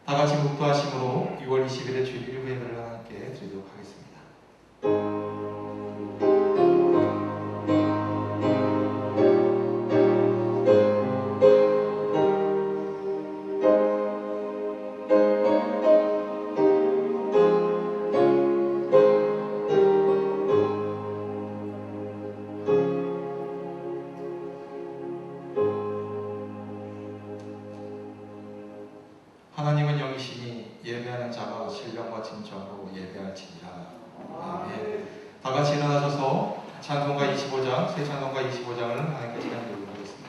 다 같이 묵도하심으로 6월 20일에 주일 일부 예배를 함께 드리도록 하겠습니다. 하나님은 영이시니 예배하는 자가 신령과 진정으로 예배할지니라. 아멘. 다 같이 일어나셔서 찬송가 25장, 새 찬송가 25장을 하나님께 찬양드리도록 하겠습니다.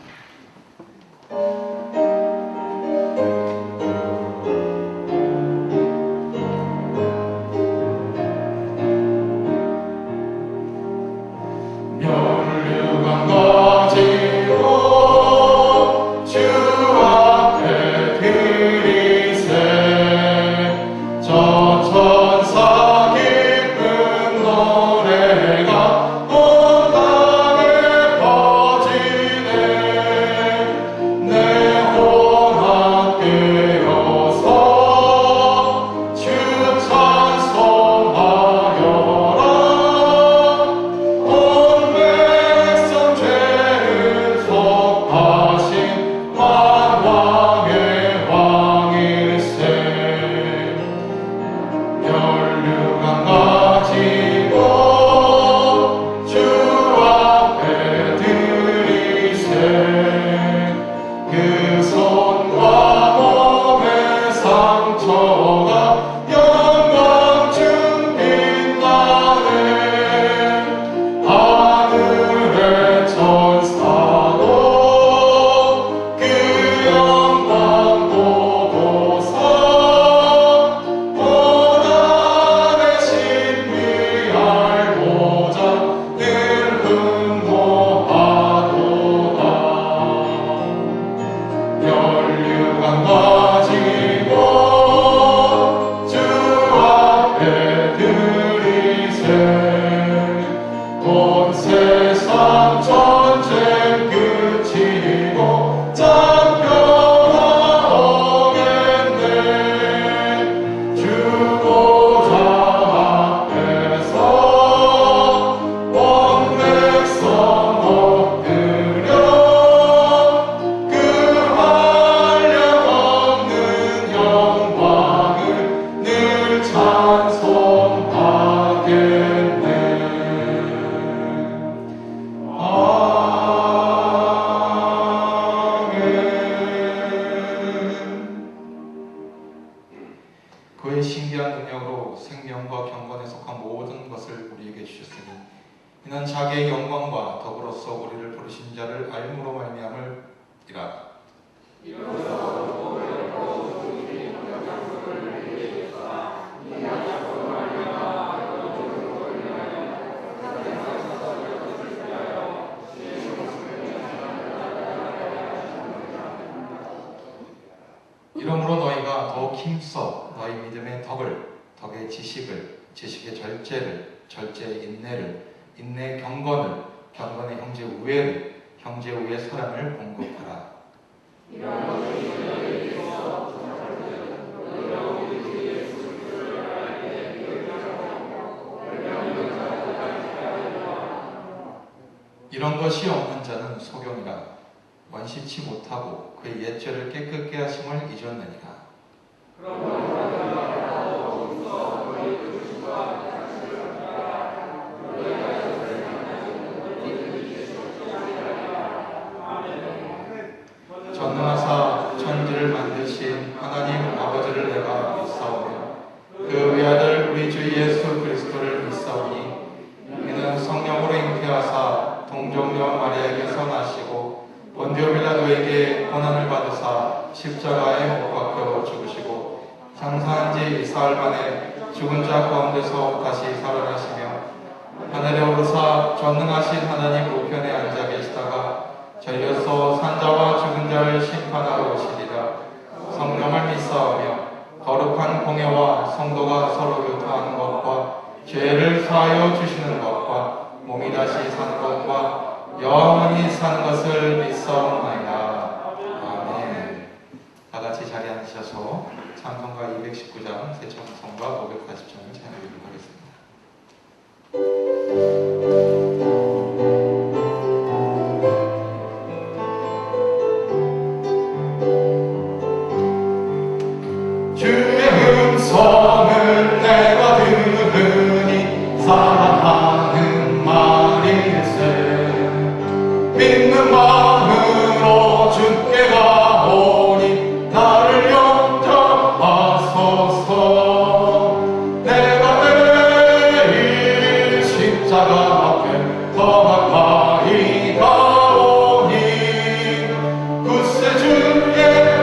그의 신기한 능력으로 생명과 경건에 속한 모든 것을 우리에게 주셨으니 이는 자기의 영광과 더불어서 우리를 부르신 자를 알므로 말미암을이라. 이러므로 너희가 더욱 힘써 너희 믿음의 덕을, 덕의 지식을, 지식의 절제를, 절제의 인내를, 인내의 경건을, 경건의 형제 우애를, 형제 우애의 사랑을 공급하라. 이런 것이 없는 자는 소경이라. 원시치 못하고 그의 옛죄를 깨끗게 하심을 잊었느니라. 전능하사 천지를 만드신 하나님 아버지를 내가 믿사오며 그 외아들 우리 주 예수 그리스도를 믿사오니 이는 성령으로 잉태하사 동정녀 마리아에게서 나시고 본디오 빌라도에게 고난을 받으사 십자가에 못 박혀 죽으시고 장사한 지 사흘 만에 죽은 자 가운데서 다시 살아나시며 하늘에 오르사 전능하신 하나님 우편에 앉아 계시다가 저희로서 산자와 죽은 자를 심판하러 오시리라. 성령을 믿사오며 거룩한 공예와 성도가 서로 교통하는 것과 죄를 사하여 주시는 것과 몸이 다시 사는 것과 영원히 사는 것을 믿사옵나이다. 아멘. 다 같이 자리에 앉으셔서 이어서 찬송가 219장, 새 찬송가 540장을 찬양하도록 하겠습니다. 주의 음성을 내가 들으니 사랑하는 말일세. 믿는 마음으로 주께 가오니 나를 영접하소서. 내가 매일 십자가 앞에 더 가까이 가오니 굳세 주의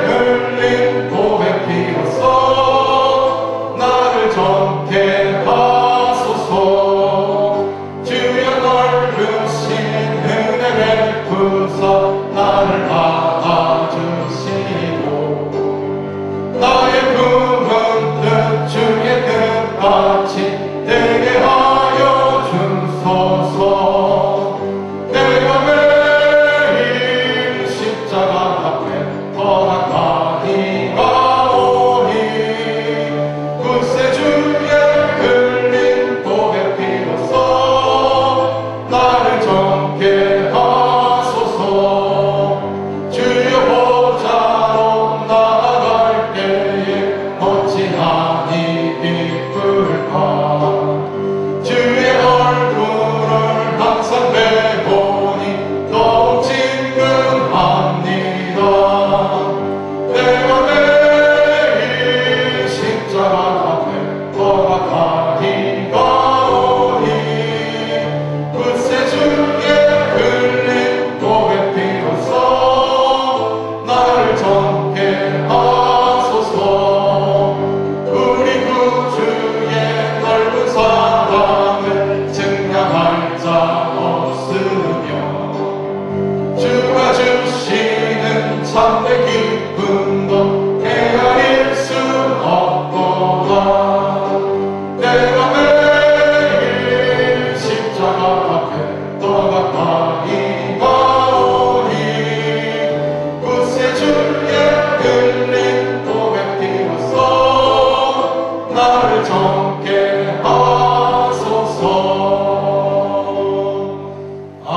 흘린 고백 피로써 나를 정케 하소서. 주여 넓으신 은혜 베푸사 나를 받아주시고 나의 품은 뜻 주의 뜻같이 되게 하여 주소서. 내가 매일 십자가 앞에 더 가까이 가오니 굳세 주의 흘린 고백 피로써 나를 정케 하소서. 주여 보좌로 나아갈 때에 어찌하니 기쁠까. 주의 얼굴을 항상 배보니 더욱 친근합니다. 내가 매일 십자가 앞에 더 가까이 가오니 굳세 주의 흘린 고백 피로써 나를 정케 하소서. 우리 구주의 넓은 사랑을 증명할 자 없으며 주가 주시는 참된 기쁨도 헤아릴 수 없도다. 내가 매일 십자가 앞에 더 가까이 가오니 굳세 주의 흘린 고백 피로써 나를 정케 하소서. 아멘.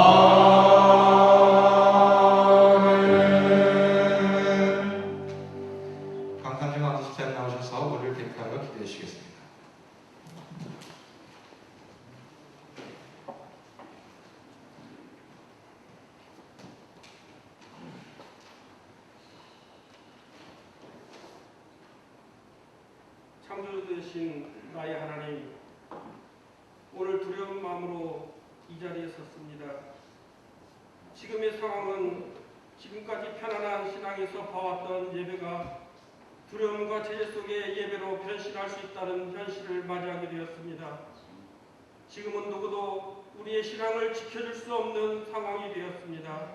강산중 아저씨님 나오셔서 우리를 대표하여 기도해 주시겠습니다. 창조주 되신 나의 하나님, 오늘 두려운 마음으로 이 자리에 섰습니다. 지금의 상황은 지금까지 편안한 신앙에서 봐왔던 예배가 두려움과 제재 속의 예배로 변신할 수 있다는 현실을 맞이하게 되었습니다. 지금은 누구도 우리의 신앙을 지켜줄 수 없는 상황이 되었습니다.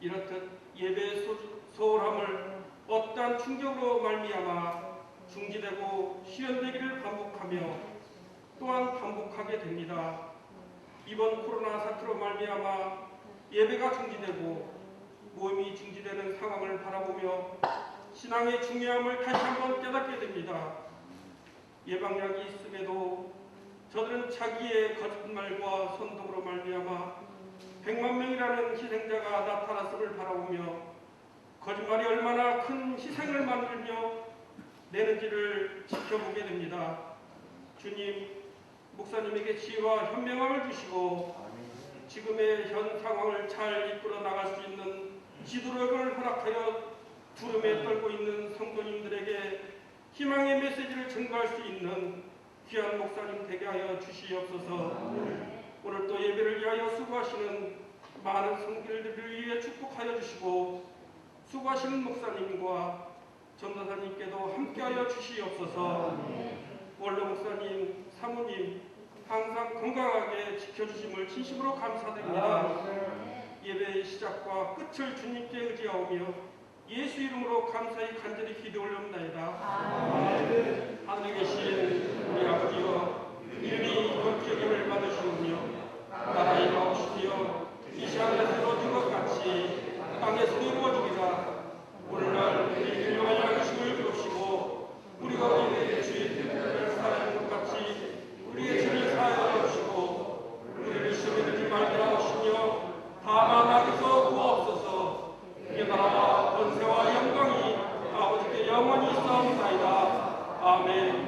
이렇듯 예배의 소홀함을 어떠한 충격으로 말미암아 중지되고 실현되기를 반복하며 또한 반복하게 됩니다. 이번 코로나 사태로 말미암아 예배가 중지되고 모임이 중지되는 상황을 바라보며 신앙의 중요함을 다시 한번 깨닫게 됩니다. 예방약이 있음에도 저들은 자기의 거짓말과 선동으로 말미암아 100만 명이라는 희생자가 나타났음을 바라보며 거짓말이 얼마나 큰 희생을 만들며 내는지를 지켜보게 됩니다. 주님, 목사님에게 지혜와 현명함을 주시고 지금의 현 상황을 잘 이끌어 나갈 수 있는 지도력을 허락하여 두려움에 떨고 있는 성도님들에게 희망의 메시지를 전가할 수 있는 귀한 목사님 되게 하여 주시옵소서. 오늘 또 예배를 위하여 수고하시는 많은 성도들을 위해 축복하여 주시고 수고하시는 목사님과 전도사님께도 함께하여 주시옵소서. 원로 목사님, 사모님 항상 건강하게 지켜주심을 진심으로 감사드립니다. 예배의 시작과 끝을 주님께 의지하오며 예수 이름으로 감사히 간절히 기도 올려옵나이다. 하늘에 계신 우리 아버지여, 이름이 거룩히 여김을 받으시오며 나라의 이루어지시며 이 시간에 이루어진 것 같이 땅에서 이루어지리라. 오늘날 우리를 위하여 주심을 주옵시고 기도하옵나이다. 아멘.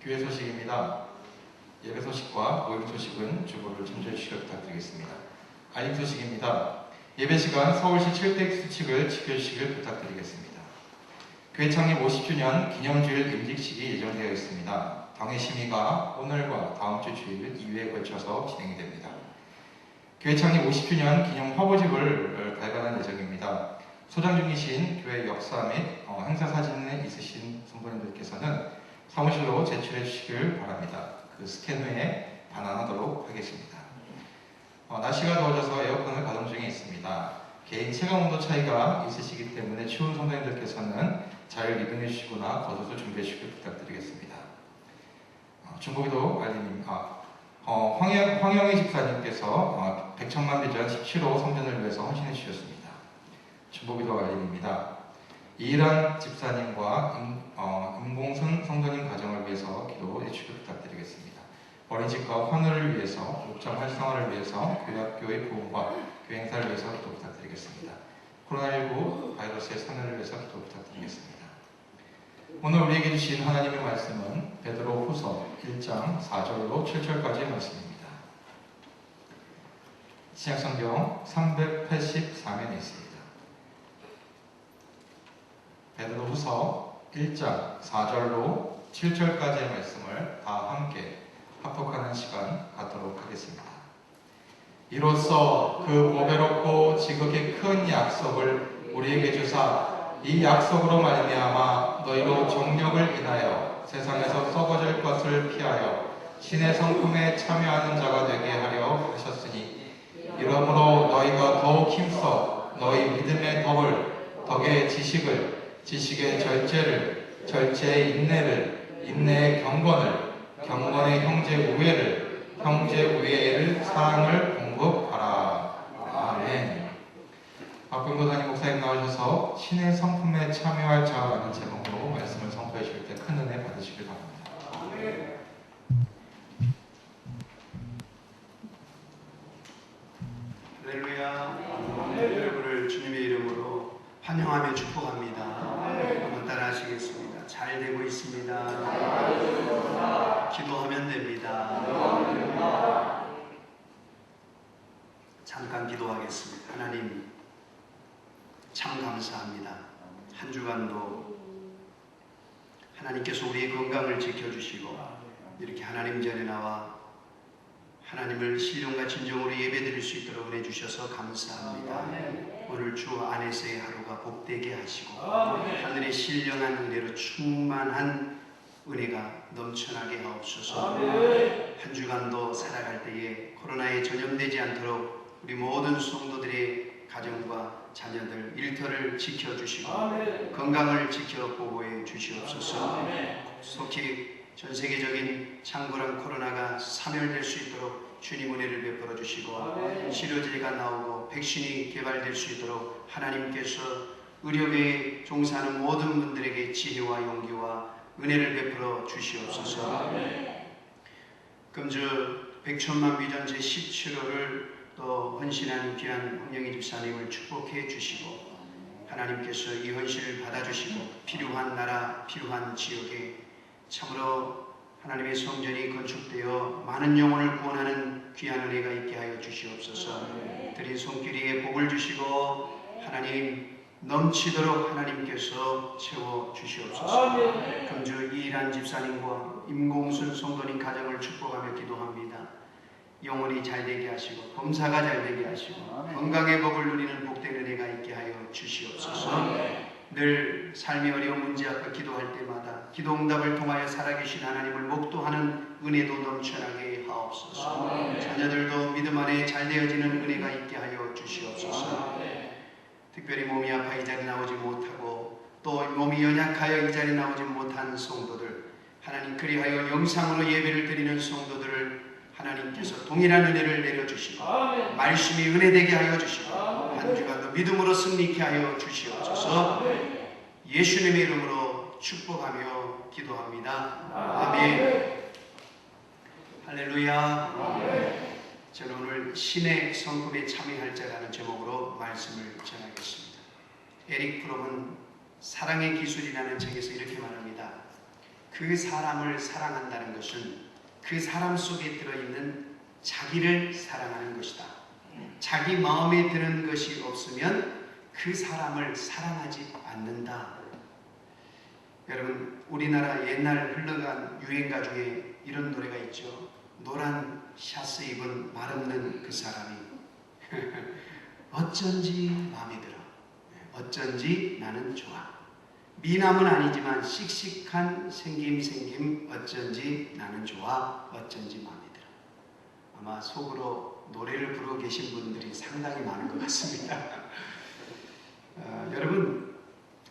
교회 소식입니다. 예배 소식과 모임 소식은 주보를 참조해 주시길 부탁드리겠습니다. 알림 소식입니다. 예배 시간 서울시 7대 수칙을 지켜주시길 부탁드리겠습니다. 교회 창립 50주년 기념주일 임직식이 예정되어 있습니다. 당회 심의가 오늘과 다음 주 주일 2회에 걸쳐서 진행이 됩니다. 교회 창립 50주년 기념 화보집을 발간할 예정입니다. 소장 중이신 교회 역사 및 행사 사진에 있으신 선보님들께서는 사무실로 제출해 주시길 바랍니다. 그 스캔 후에 반환하도록 하겠습니다. 날씨가 더워져서 에어컨을 가동 중에 있습니다. 개인 체감온도 차이가 있으시기 때문에 추운 성도님들께서는 잘 이동해 주시거나 겉옷을 준비해 주시길 부탁드리겠습니다. 중보기도 알림입니다. 황영희 집사님께서 백천만 비전 17호 성전을 위해서 헌신해 주셨습니다. 중보기도 알림입니다. 이일한 집사님과 임공선 성도님 가정을 위해서 기도해 주시길 부탁드리겠습니다. 어린이집과 환우를 위해서, 목장 활성화를 위해서, 교회학교의 부흥과 교회 행사를 위해서 기도 부탁드리겠습니다. 코로나19 바이러스의 산해를 위해서 기도 부탁드리겠습니다. 오늘 우리에게 주신 하나님의 말씀은 베드로 후서 1장 4절로 7절까지의 말씀입니다. 신약성경 384면에 있습니다. 베드로 후서 1장 4절로 7절까지의 말씀을 다 함께 합독하는 시간 갖도록 하겠습니다. 이로써 그 보배롭고 지극히 큰 약속을 우리에게 주사 이 약속으로 말미암아 너희로 정력을 인하여 세상에서 썩어질 것을 피하여 신의 성품에 참여하는 자가 되게 하려 하셨으니 이러므로 너희가 더욱 힘써 너희 믿음의 덕의 지식을 지식의 절제를, 절제의 인내를, 인내의 경건의 형제 우애를, 형제 우애를 사랑을 공급하라. 아멘. 박병도사님 목사님 나오셔서 신의 성품에 참여할 자라는 제목으로 말씀을 선포해 주실 때 큰 은혜 받으시길 바랍니다. 아멘. 할렐루야. 여러분을 주님의 이름으로 환영하며 축복합니다. 한번 따라 하시겠습니다. 잘 되고 있습니다. 기도하면 됩니다. 잠깐 기도하겠습니다. 하나님 참 감사합니다. 한 주간도 하나님께서 우리의 건강을 지켜주시고 이렇게 하나님 전에 나와 하나님을 신령과 진정으로 예배드릴 수 있도록 은혜 주셔서 감사합니다. 오늘 주 안에서의 하루가 복되게 하시고 하늘의 신령한 은혜로 충만한 은혜가 넘쳐나게 하옵소서. 한 주간도 살아갈 때에 코로나에 전염되지 않도록 우리 모든 성도들의 가정과 자녀들 일터를 지켜주시고 건강을 지켜 보호해 주시옵소서. 속히 전 세계적인 창궐한 코로나가 사멸될 수 있도록 주님 은혜를 베풀어 주시고 치료제가 나오고 백신이 개발될 수 있도록 하나님께서 의료계에 종사하는 모든 분들에게 지혜와 용기와 은혜를 베풀어 주시옵소서. 금주 백천만 비전 제17호를 또 헌신한 귀한 황영희 집사님을 축복해 주시고 하나님께서 이 헌신을 받아주시고 필요한 나라, 필요한 지역에 참으로 하나님의 성전이 건축되어 많은 영혼을 구원하는 귀한 은혜가 있게 하여 주시옵소서. 드린 손길에 복을 주시고 하나님 넘치도록 하나님께서 채워 주시옵소서. 금주 이일한 집사님과 임공순 성도님 가정을 축복하며 기도합니다. 영혼이 잘되게 하시고 범사가 잘되게 하시고 건강의 복을 누리는 복된 은혜가 있게 하여 주시옵소서. 늘 삶의 어려운 문제 앞에 기도할 때마다 기도응답을 통하여 살아계신 하나님을 목도하는 은혜도 넘쳐나게 하옵소서. 자녀들도 믿음 안에 잘되어지는 은혜가 있게 하여 주시옵소서. 특별히 몸이 아파 이 자리에 나오지 못하고 또 몸이 연약하여 이 자리에 나오지 못한 성도들, 하나님 그리하여 영상으로 예배를 드리는 성도들을 하나님께서 동일한 은혜를 내려주시고 말씀이 은혜되게 하여 주시고 한 주간도 믿음으로 승리케 하여 주시옵소서. 예수님의 이름으로 축복하며 기도합니다. 아멘. 할렐루야. 저는 오늘 신의 성품에 참여할 자라는 제목으로 말씀을 전하겠습니다. 에릭 프롬은 사랑의 기술이라는 책에서 이렇게 말합니다. 그 사람을 사랑한다는 것은 그 사람 속에 들어있는 자기를 사랑하는 것이다. 자기 마음에 드는 것이 없으면 그 사람을 사랑하지 않는다. 여러분, 우리나라 옛날 흘러간 유행가 중에 이런 노래가 있죠. 노란 샤스 입은 말없는 그 사람이 어쩐지 마음에 들어. 어쩐지 나는 좋아. 미남은 아니지만 씩씩한 생김 어쩐지 나는 좋아. 어쩐지 마음에 들어. 아마 속으로 노래를 부르고 계신 분들이 상당히 많은 것 같습니다. 여러분,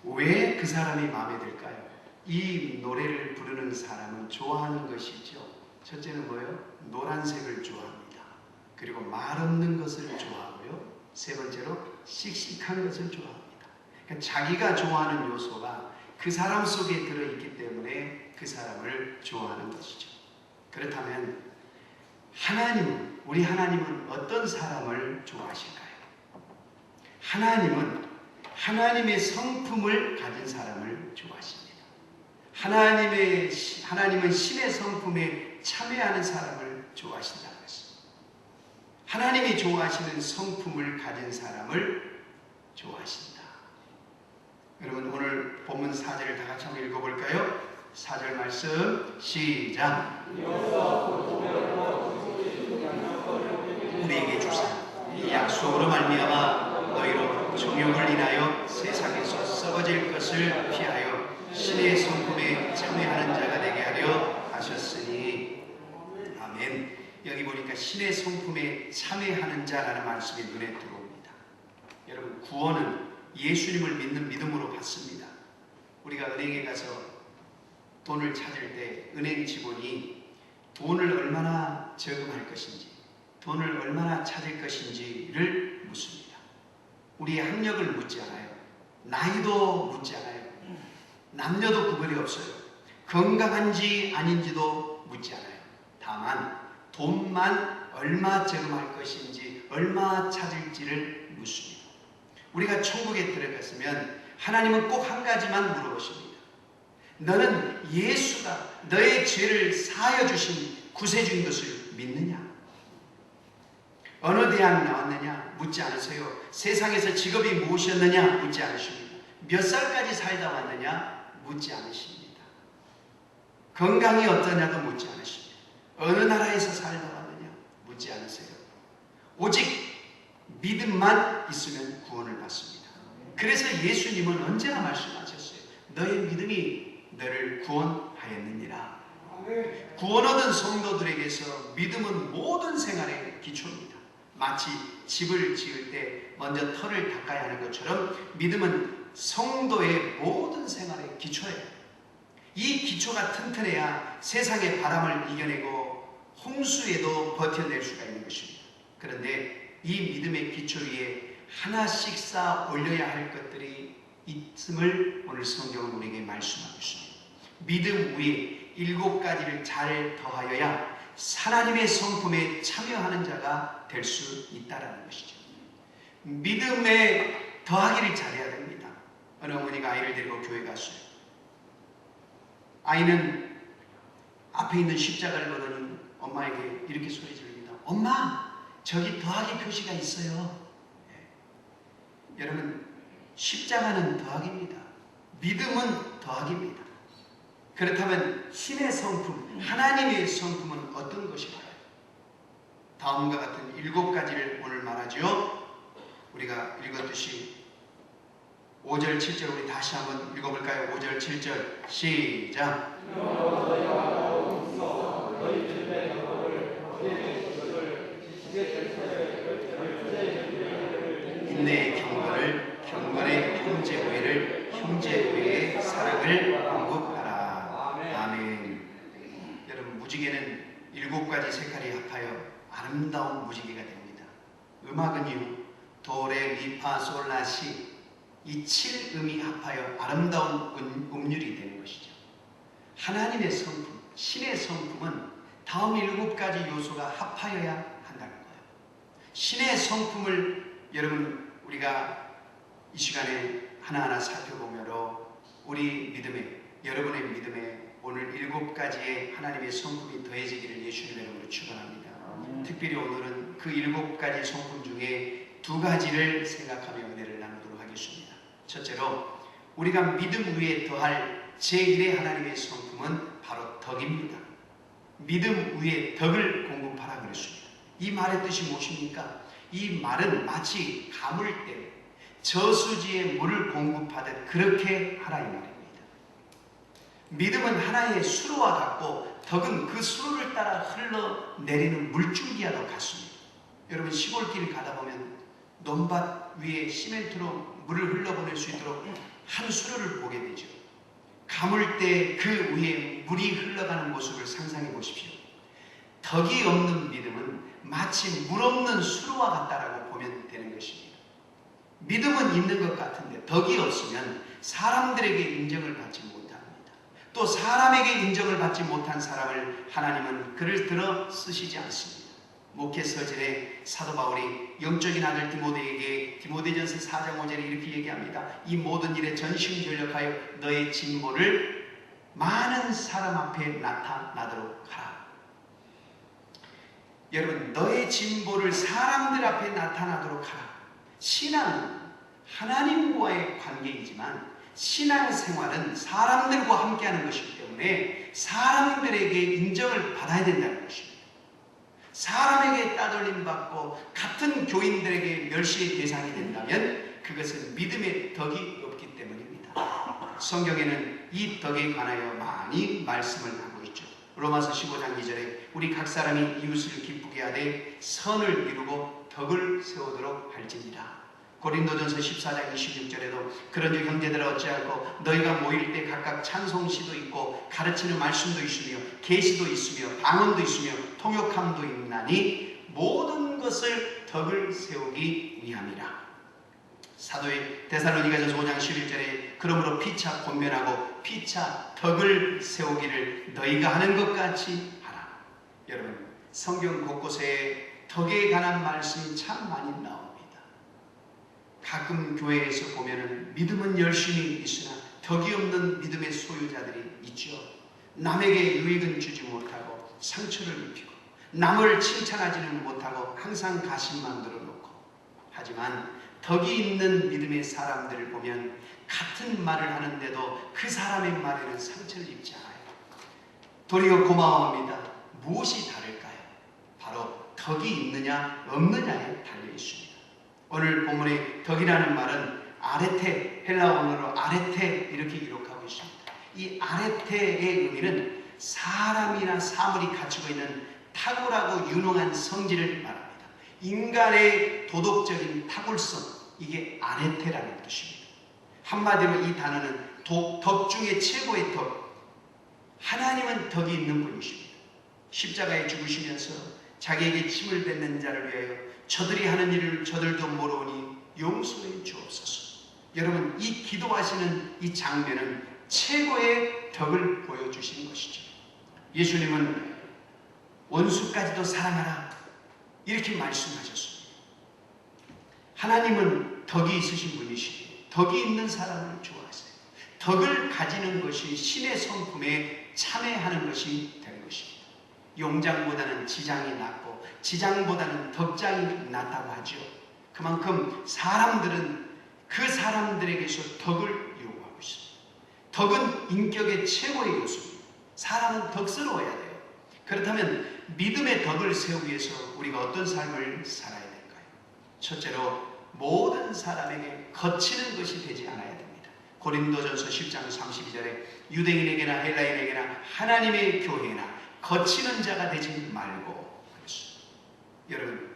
왜 그 사람이 마음에 들까요? 이 노래를 부르는 사람은 좋아하는 것이죠. 첫째는 뭐예요? 노란색을 좋아합니다. 그리고 말 없는 것을 좋아하고요. 세 번째로 씩씩한 것을 좋아합니다. 그러니까 자기가 좋아하는 요소가 그 사람 속에 들어있기 때문에 그 사람을 좋아하는 것이죠. 그렇다면 우리 하나님은 어떤 사람을 좋아하실까요? 하나님은 하나님의 성품을 가진 사람을 좋아하십니다. 하나님은 신의 성품에 참여하는 사람을 좋아하신다는 것입니다. 하나님이 좋아하시는 성품을 가진 사람을 좋아하신다. 여러분, 오늘 본문 4절을 다 같이 한번 읽어볼까요? 4절 말씀 시작. 우리에게 주사 이 약속으로 말미암아 너희로 정욕을 인하여 세상에서 썩어질 것을 피하여 신의 성품에 참여하는 자가 되게 하려 하셨으니. 아멘. 여기 보니까 신의 성품에 참여하는 자라는 말씀이 눈에 들어옵니다. 여러분, 구원은 예수님을 믿는 믿음으로 받습니다. 우리가 은행에 가서 돈을 찾을 때 은행 직원이 돈을 얼마나 저금할 것인지, 돈을 얼마나 찾을 것인지를 묻습니다. 우리의 학력을 묻지 않아요. 나이도 묻지 않아요. 남녀도 구별이 없어요. 건강한지 아닌지도 묻지 않아요. 다만 돈만 얼마 저금할 것인지, 얼마 찾을지를 묻습니다. 우리가 천국에 들어갔으면 하나님은 꼭 한 가지만 물어보십니다. 너는 예수가 너의 죄를 사하여 주신 구세주인 것을 믿느냐? 어느 대학 나왔느냐? 묻지 않으세요. 세상에서 직업이 무엇이었느냐? 묻지 않으십니다. 몇 살까지 살다 왔느냐? 묻지 않으십니다. 건강이 어떠냐도 묻지 않으십니다. 어느 나라에서 살다 왔느냐? 묻지 않으세요. 오직 믿음만 있으면 구원을 받습니다. 그래서 예수님은 언제나 말씀하셨어요. 너의 믿음이 너를 구원하였느니라. 구원 얻은 성도들에게서 믿음은 모든 생활의 기초입니다. 마치 집을 지을 때 먼저 터를 닦아야 하는 것처럼 믿음은 성도의 모든 생활의 기초예요. 이 기초가 튼튼해야 세상의 바람을 이겨내고 홍수에도 버텨낼 수가 있는 것입니다. 그런데 이 믿음의 기초 위에 하나씩 쌓아 올려야 할 것들이 있음을 오늘 성경은 우리에게 말씀하고 있습니다. 믿음 위에 7가지를 잘 더하여야 하나님의 성품에 참여하는 자가 될 수 있다는 것이죠. 믿음에 더하기를 잘해야 됩니다. 어느 어머니가 아이를 데리고 교회 갔어요. 아이는 앞에 있는 십자가를 보더니 엄마에게 이렇게 소리 지릅니다. 엄마, 저기 더하기 표시가 있어요. 여러분, 십자가는 더하기입니다. 믿음은 더하기입니다. 그렇다면 신의 성품, 하나님의 성품은 어떤 것일까요? 다음과 같은 7가지를 오늘 말하죠. 우리가 읽었듯이 5절, 7절 우리 다시 한번 읽어볼까요? 5절, 7절 시작. 인내의 경건을, 경건의 형제오해를, 형제오해의 사랑을 공급하라. 아멘. 여러분, 무지개는 7가지 색깔이 합하여 아름다운 무지개가 됩니다. 음악은요, 도레미파솔라시 이 7음이 합하여 아름다운 음률이 되는 것이죠. 하나님의 성품, 신의 성품은 다음 7가지 요소가 합하여야 한다는 거예요. 신의 성품을 여러분 우리가 이 시간에 하나하나 살펴보므로 우리 믿음에, 여러분의 믿음에 오늘 7가지의 하나님의 성품이 더해지기를 예수님의 이름으로 축원합니다. 특별히 오늘은 그 7가지 성품 중에 2가지를 생각하며 은혜를 나누도록 하겠습니다. 첫째로 우리가 믿음 위에 더할 제1의 하나님의 성품은 바로 덕입니다. 믿음 위에 덕을 공급하라 그랬습니다. 이 말의 뜻이 무엇입니까? 이 말은 마치 가물때 저수지에 물을 공급하듯 그렇게 하라 이 말입니다. 믿음은 하나의 수로와 같고 덕은 그 수로를 따라 흘러내리는 물줄기와도 같습니다. 여러분 시골길 가다 보면 논밭 위에 시멘트로 물을 흘러보낼 수 있도록 한 수로를 보게 되죠. 가물때 그 위에 물이 흘러가는 모습을 상상해 보십시오. 덕이 없는 믿음은 마치 물 없는 수로와 같다라고 보면 되는 것입니다. 믿음은 있는 것 같은데 덕이 없으면 사람들에게 인정을 받지 못합니다. 또 사람에게 인정을 받지 못한 사람을 하나님은 그를 들어 쓰시지 않습니다. 목회서절에 사도 바울이 영적인 아들 디모데에게 디모데전서 4장 5절에 이렇게 얘기합니다. 이 모든 일에 전심전력하여 너의 진보를 많은 사람 앞에 나타나도록 하라. 여러분 너의 진보를 사람들 앞에 나타나도록 하라. 신앙은 하나님과의 관계이지만 신앙생활은 사람들과 함께하는 것이기 때문에 사람들에게 인정을 받아야 된다는 것입니다. 사람에게 따돌림 받고 같은 교인들에게 멸시의 대상이 된다면 그것은 믿음의 덕이 없기 때문입니다. 성경에는 이 덕에 관하여 많이 말씀을 하고 있죠. 로마서 15장 2절에 우리 각 사람이 이웃을 기쁘게 하되 선을 이루고 덕을 세우도록 할지니라. 고린도전서 14장 26절에도 그런즉 형제들아 어찌할꼬 너희가 모일 때 각각 찬송시도 있고 가르치는 말씀도 있으며 계시도 있으며 방언도 있으며 통역함도 있나니 모든 것을 덕을 세우기 위함이라. 사도의 데살로니가전서 5장 11절에 그러므로 피차 권면하고 피차 덕을 세우기를 너희가 하는 것 같이 하라. 여러분 성경 곳곳에 덕에 관한 말씀이 참 많이 나옵니다. 가끔 교회에서 보면은 믿음은 열심히 있으나 덕이 없는 믿음의 소유자들이 있죠. 남에게 유익은 주지 못하고 상처를 입히고 남을 칭찬하지는 못하고 항상 가심만 들어놓고 하지만 덕이 있는 믿음의 사람들을 보면 같은 말을 하는데도 그 사람의 말에는 상처를 입지 않아요. 도리어 고마워합니다. 무엇이 다를까요? 바로 덕이 있느냐 없느냐에 달려 있습니다. 오늘 본문의 덕이라는 말은 아레테, 헬라 언어로 아레테 이렇게 기록하고 있습니다. 이 아레테의 의미는 사람이나 사물이 갖추고 있는 탁월하고 유능한 성질을 말합니다. 인간의 도덕적인 탁월성, 이게 아레테라는 뜻입니다. 한마디로 이 단어는 덕 중에 최고의 덕, 하나님은 덕이 있는 분이십니다. 십자가에 죽으시면서 자기에게 침을 뱉는 자를 위하여 저들이 하는 일을 저들도 모르오니 용서해 주옵소서. 여러분 이 기도하시는 이 장면은 최고의 덕을 보여주신 것이죠. 예수님은 원수까지도 사랑하라 이렇게 말씀하셨습니다. 하나님은 덕이 있으신 분이시기에 덕이 있는 사람을 좋아하세요. 덕을 가지는 것이 신의 성품에 참여하는 것이 되는 것입니다. 용장보다는 지장이 낫고 지장보다는 덕장이 낫다고 하죠. 그만큼 사람들은 그 사람들에게서 덕을 요구하고 있습니다. 덕은 인격의 최고의 요소입니다. 사람은 덕스러워야 돼요. 그렇다면 믿음의 덕을 세우기 위해서 우리가 어떤 삶을 살아야 될까요? 첫째로 모든 사람에게 거치는 것이 되지 않아야 됩니다. 고린도전서 10장 32절에 유대인에게나 헬라인에게나 하나님의 교회나 거치는 자가 되지 말고. 여러분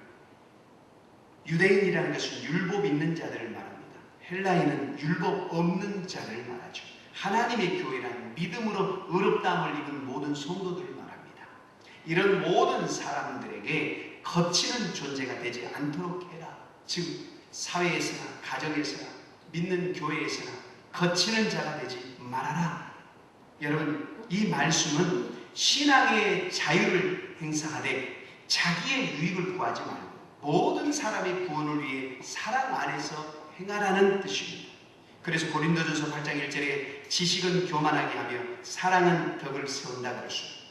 유대인이라는 것은 율법 있는 자들을 말합니다. 헬라인은 율법 없는 자를 말하죠. 하나님의 교회란 믿음으로 의롭다함을 입은 모든 성도들을 말합니다. 이런 모든 사람들에게 거치는 존재가 되지 않도록 해라. 즉 사회에서나 가정에서나 믿는 교회에서나 거치는 자가 되지 말아라. 여러분, 이 말씀은 신앙의 자유를 행사하되 자기의 유익을 구하지 말고 모든 사람의 구원을 위해 사랑 안에서 행하라는 뜻입니다. 그래서 고린도전서 8장 1절에 지식은 교만하게 하며 사랑은 덕을 세운다 그랬습니다.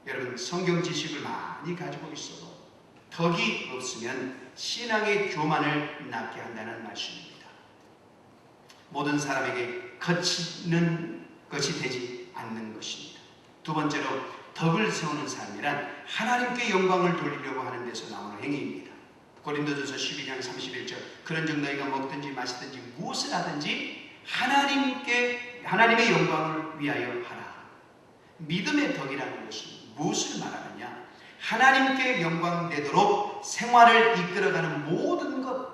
여러분, 성경 지식을 많이 가지고 있어도 덕이 없으면 신앙의 교만을 낳게 한다는 말씀입니다. 모든 사람에게 거치는 것이 되지 않는 것입니다. 두 번째로 덕을 세우는 삶이란 하나님께 영광을 돌리려고 하는 데서 나오는 행위입니다. 고린도전서 12장 31절 그런즉 너희가 먹든지 마시든지 무엇을 하든지 하나님의 영광을 위하여 하라. 믿음의 덕이라는 것은 무엇을 말하느냐? 하나님께 영광되도록 생활을 이끌어가는 모든 것,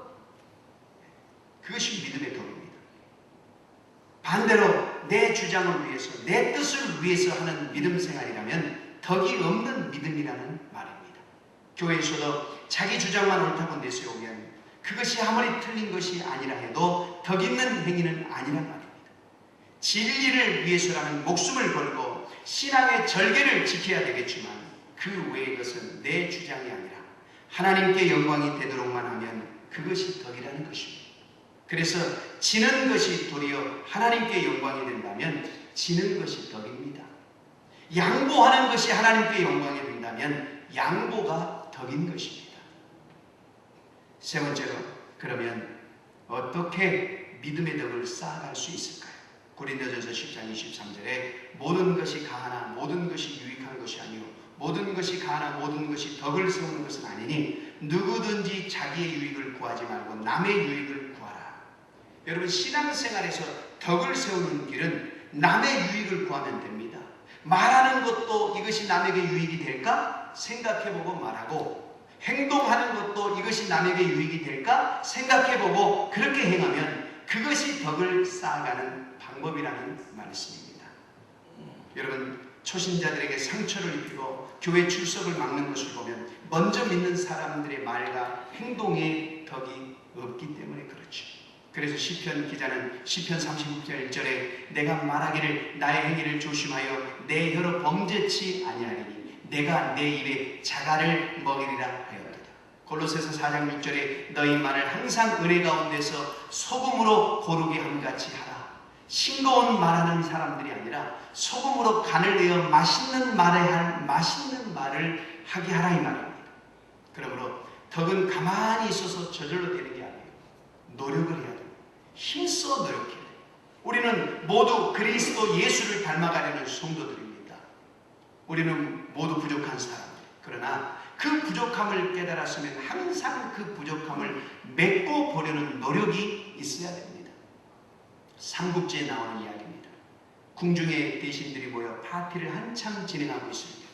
그것이 믿음의 덕입니다. 반대로 내 주장을 위해서, 내 뜻을 위해서 하는 믿음 생활이라면 덕이 없는 믿음이라는 말입니다. 교회에서도 자기 주장만 옳다고 내세우면 그것이 아무리 틀린 것이 아니라 해도 덕 있는 행위는 아니란 말입니다. 진리를 위해서라면 목숨을 걸고 신앙의 절개를 지켜야 되겠지만 그 외의 것은 내 주장이 아니라 하나님께 영광이 되도록만 하면 그것이 덕이라는 것입니다. 그래서 지는 것이 도리어 하나님께 영광이 된다면 지는 것이 덕입니다. 양보하는 것이 하나님께 영광이 된다면 양보가 덕인 것입니다. 세 번째로, 그러면 어떻게 믿음의 덕을 쌓아갈 수 있을까요? 고린도전서 10장 23절에 모든 것이 가하나 모든 것이 유익한 것이 아니요 모든 것이 가하나 모든 것이 덕을 세우는 것은 아니니 누구든지 자기의 유익을 구하지 말고 남의 유익을 구하라. 여러분, 신앙생활에서 덕을 세우는 길은 남의 유익을 구하면 됩니다. 말하는 것도 이것이 남에게 유익이 될까 생각해보고 말하고, 행동하는 것도 이것이 남에게 유익이 될까 생각해보고 그렇게 행하면 그것이 덕을 쌓아가는 방법이라는 말씀입니다. 여러분, 초신자들에게 상처를 입히고 교회 출석을 막는 것을 보면 먼저 믿는 사람들의 말과 행동에 덕이 없기 때문에 그렇죠. 그래서 시편 기자는 시편 39편 1절에 내가 말하기를 나의 행위를 조심하여 내 혀로 범죄치 아니하리니 내가 내 입에 자갈을 먹이리라 하였도다. 골로새서 4장 6절에 너희 말을 항상 은혜 가운데서 소금으로 고르게 함같이 하라. 싱거운 말하는 사람들이 아니라 소금으로 간을 내어 맛있는 말을 하게 하라 이 말입니다. 그러므로 덕은 가만히 있어서 저절로 되는 게 아니에요. 노력을 해야 돼요. 힘써 노력해야 돼요. 우리는 모두 그리스도 예수를 닮아가려는 성도들입니다. 우리는 모두 부족한 사람들. 그러나 그 부족함을 깨달았으면 항상 그 부족함을 메꿔 보려는 노력이 있어야 됩니다. 삼국지에 나오는 이야기입니다. 궁중의 대신들이 모여 파티를 한참 진행하고 있습니다.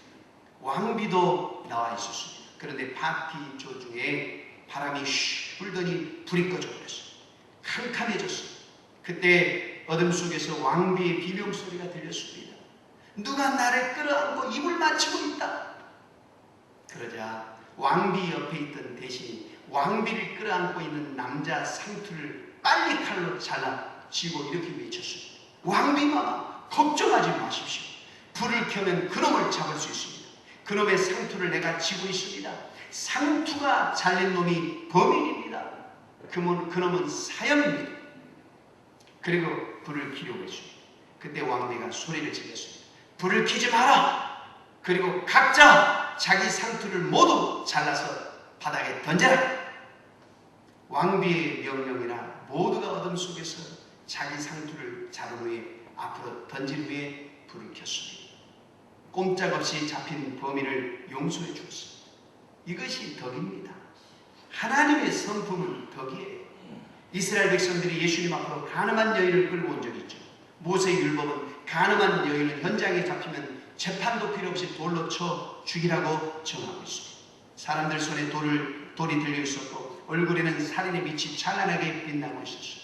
왕비도 나와 있었습니다. 그런데 파티 도중에 바람이 쉬 불더니 불이 꺼져버렸어요. 캄캄해졌어요. 그때 어둠 속에서 왕비의 비명소리가 들렸습니다. 누가 나를 끌어안고 입을 맞추고 있다. 그러자 왕비 옆에 있던 대신이 왕비를 끌어안고 있는 남자 상투를 빨리 칼로 잘라 쥐고 이렇게 외쳤습니다. 왕비마마, 걱정하지 마십시오. 불을 켜면 그놈을 잡을 수 있습니다. 그놈의 상투를 내가 쥐고 있습니다. 상투가 잘린 놈이 범인입니다. 그놈은 사형입니다. 그리고 불을 켜려고 했습니다. 그때 왕비가 소리를 질렀습니다. 불을 켜지 마라. 그리고 각자 자기 상투를 모두 잘라서 바닥에 던져라. 왕비의 명령이라 모두가 어둠 속에서 자기 상투를 자른 후에 앞으로 던진 후에 불을 켰습니다. 꼼짝없이 잡힌 범인을 용서해 주었습니다. 이것이 덕입니다. 하나님의 성품은 덕이에요. 이스라엘 백성들이 예수님 앞으로 가늠한 여인을 끌고 온 적이 있죠. 모세의 율법은 가늠한 여인은 현장에 잡히면 재판도 필요 없이 돌로 쳐 죽이라고 정하고 있습니다. 사람들 손에 돌이 들려 있었고 얼굴에는 살인의 빛이 찬란하게 빛나고 있었어요.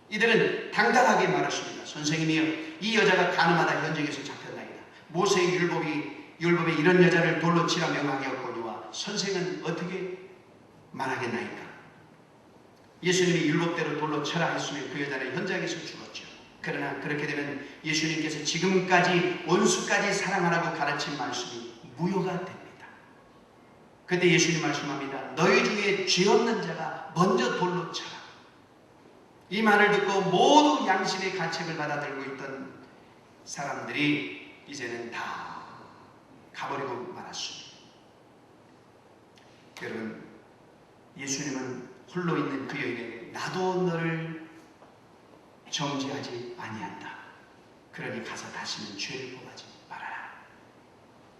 이들은 당당하게 말했습니다. 선생님이여, 이 여자가 가늠하다 현장에서 잡혔나이다. 모세의 율법이 율법에 이런 여자를 돌로 치라 명하였거니와 선생은 어떻게 말하겠나이까? 예수님이 율법대로 돌로 쳐라 했으면 그 여자는 현장에서 죽었죠. 그러나 그렇게 되면 예수님께서 지금까지 원수까지 사랑하라고 가르친 말씀이 무효가 됩니다. 그때 예수님 말씀합니다. 너희 중에 죄 없는 자가 먼저 돌로 쳐라. 이 말을 듣고 모두 양심의 가책을 받아들고 있던 사람들이 이제는 다 가버리고 말았습니다. 여러분, 예수님은 홀로 있는 그 여인에게 나도 너를 정죄하지 아니한다. 그러니 가서 다시는 죄를 범하지 말아라.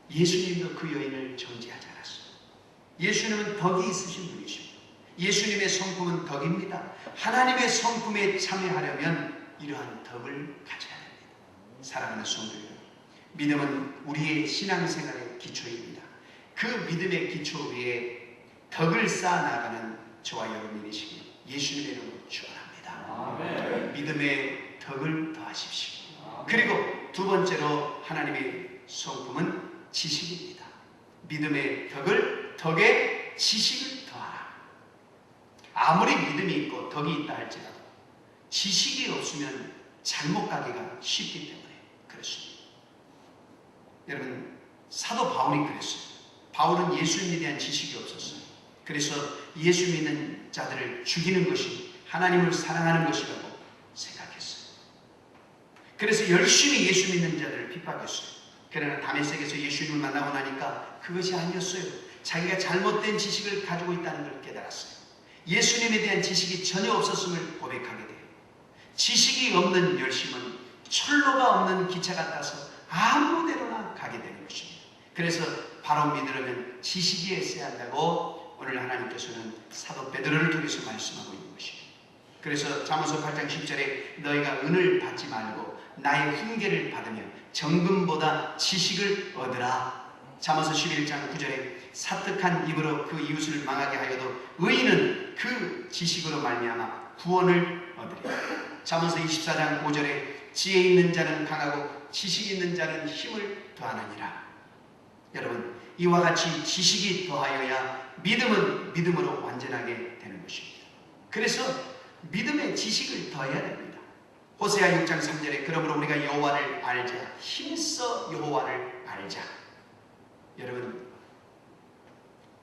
예수님도 그 여인을 정죄하지 않았어요. 예수님은 덕이 있으신 분이십니다. 예수님의 성품은 덕입니다. 하나님의 성품에 참여하려면 이러한 덕을 가져야 됩니다. 사랑하는 성도 여러분, 믿음은 우리의 신앙생활의 기초입니다. 그 믿음의 기초 위에 덕을 쌓아나가는 저와 여러분이시길 예수님의 이름으로 축원합니다. 믿음의 덕을 더하십시오. 그리고 두 번째로 하나님의 성품은 지식입니다. 믿음의 덕의 지식을 더하라. 아무리 믿음이 있고 덕이 있다 할지라도 지식이 없으면 잘못 가기가 쉽기 때문에 그렇습니다. 여러분, 사도 바울이 그랬어요. 바울은 예수님에 대한 지식이 없었어요. 그래서 예수 믿는 자들을 죽이는 것이 하나님을 사랑하는 것이라고 생각했어요. 그래서 열심히 예수 믿는 자들을 핍박했어요. 그러나 다메섹에서 예수님을 만나고 나니까 그것이 아니었어요. 자기가 잘못된 지식을 가지고 있다는 걸 깨달았어요. 예수님에 대한 지식이 전혀 없었음을 고백하게 돼요. 지식이 없는 열심은 철로가 없는 기차 같아서 아무 데로나 가게 되는 것입니다. 그래서 바로 믿으려면 지식이 있어야 한다고 오늘 하나님께서는 사도 베드로를 통해서 말씀하고 있는 것입니다. 그래서 잠언서 8장 10절에 너희가 은을 받지 말고 나의 훈계를 받으며 정금보다 지식을 얻으라. 잠언서 11장 9절에 사특한 입으로 그 이웃을 망하게 하여도 의인은 그 지식으로 말미암아 구원을 얻으리라. 잠언서 24장 5절에 지혜 있는 자는 강하고 지식 있는 자는 힘을 더하느니라. 여러분, 이와 같이 지식이 더하여야 믿음은 믿음으로 완전하게 되는 것입니다. 그래서 믿음의 지식을 더해야 됩니다. 호세아 6장 3절에 그러므로 우리가 여호와를 알자, 힘써 여호와를 알자. 여러분,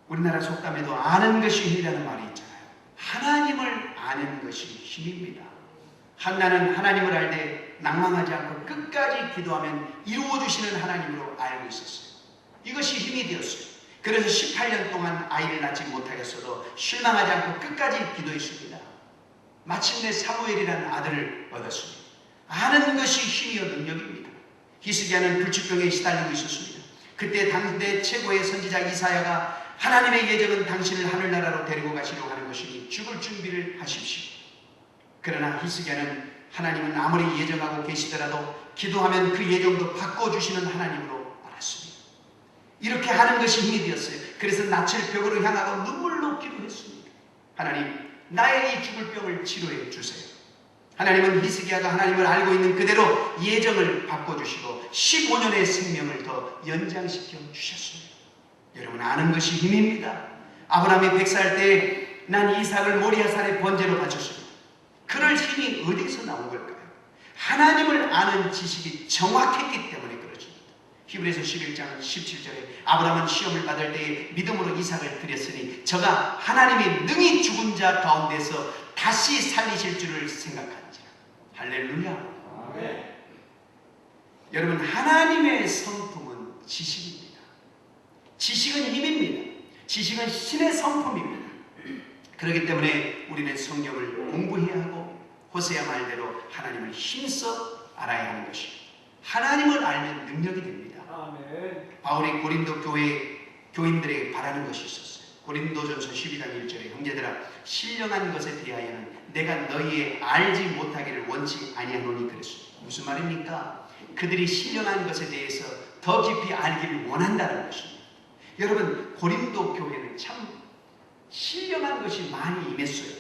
우리나라 속담에도 아는 것이 힘이라는 말이 있잖아요. 하나님을 아는 것이 힘입니다. 한나는 하나님을 알 때 낭망하지 않고 끝까지 기도하면 이루어주시는 하나님으로 알고 있었어요. 이것이 힘이 되었어요. 그래서 18년 동안 아이를 낳지 못하겠어도 실망하지 않고 끝까지 기도했습니다. 마침내 사무엘이라는 아들을 얻었습니다. 아는 것이 힘이요 능력입니다. 히스기야는 불치병에 시달리고 있었습니다. 그때 당대 최고의 선지자 이사야가 하나님의 예정은 당신을 하늘나라로 데리고 가시려고 하는 것이니 죽을 준비를 하십시오. 그러나 히스기야는 하나님은 아무리 예정하고 계시더라도 기도하면 그 예정도 바꿔주시는 하나님으로 알았습니다. 이렇게 하는 것이 힘이 되었어요. 그래서 낯을 벽으로 향하고 눈물로 기도했습니다. 하나님, 나의 이 죽을 병을 치료해 주세요. 하나님은 히스기야가 하나님을 알고 있는 그대로 예정을 바꿔주시고 15년의 생명을 더 연장시켜 주셨습니다. 여러분, 아는 것이 힘입니다. 아브라함이 100살 때 난 이삭을 모리아산에 번제로 바쳤습니다. 그럴 힘이 어디서 나온 걸까요? 하나님을 아는 지식이 정확했기 때문에 그렇습니다. 히브리서 11장 17절에 아브라함은 시험을 받을 때에 믿음으로 이삭을 드렸으니 저가 하나님이 능히 죽은 자 가운데서 다시 살리실 줄을 생각한지라. 할렐루야. 아멘. 여러분, 하나님의 성품은 지식입니다. 지식은 힘입니다. 지식은 신의 성품입니다. 그렇기 때문에 우리는 성경을 공부해야 하고 호세아 말대로 하나님을 힘써 알아야 하는 것입니다. 하나님을 알면 능력이 됩니다. 아멘. 바울이 고린도 교인들에게 바라는 것이 있었어요. 고린도전서 12장 1절에 형제들아 신령한 것에 대하여는 내가 너희의 알지 못하기를 원치 아니하노니 그랬습니다. 무슨 말입니까? 그들이 신령한 것에 대해서 더 깊이 알기를 원한다는 것입니다. 여러분, 고린도 교회는 참 신령한 것이 많이 임했어요.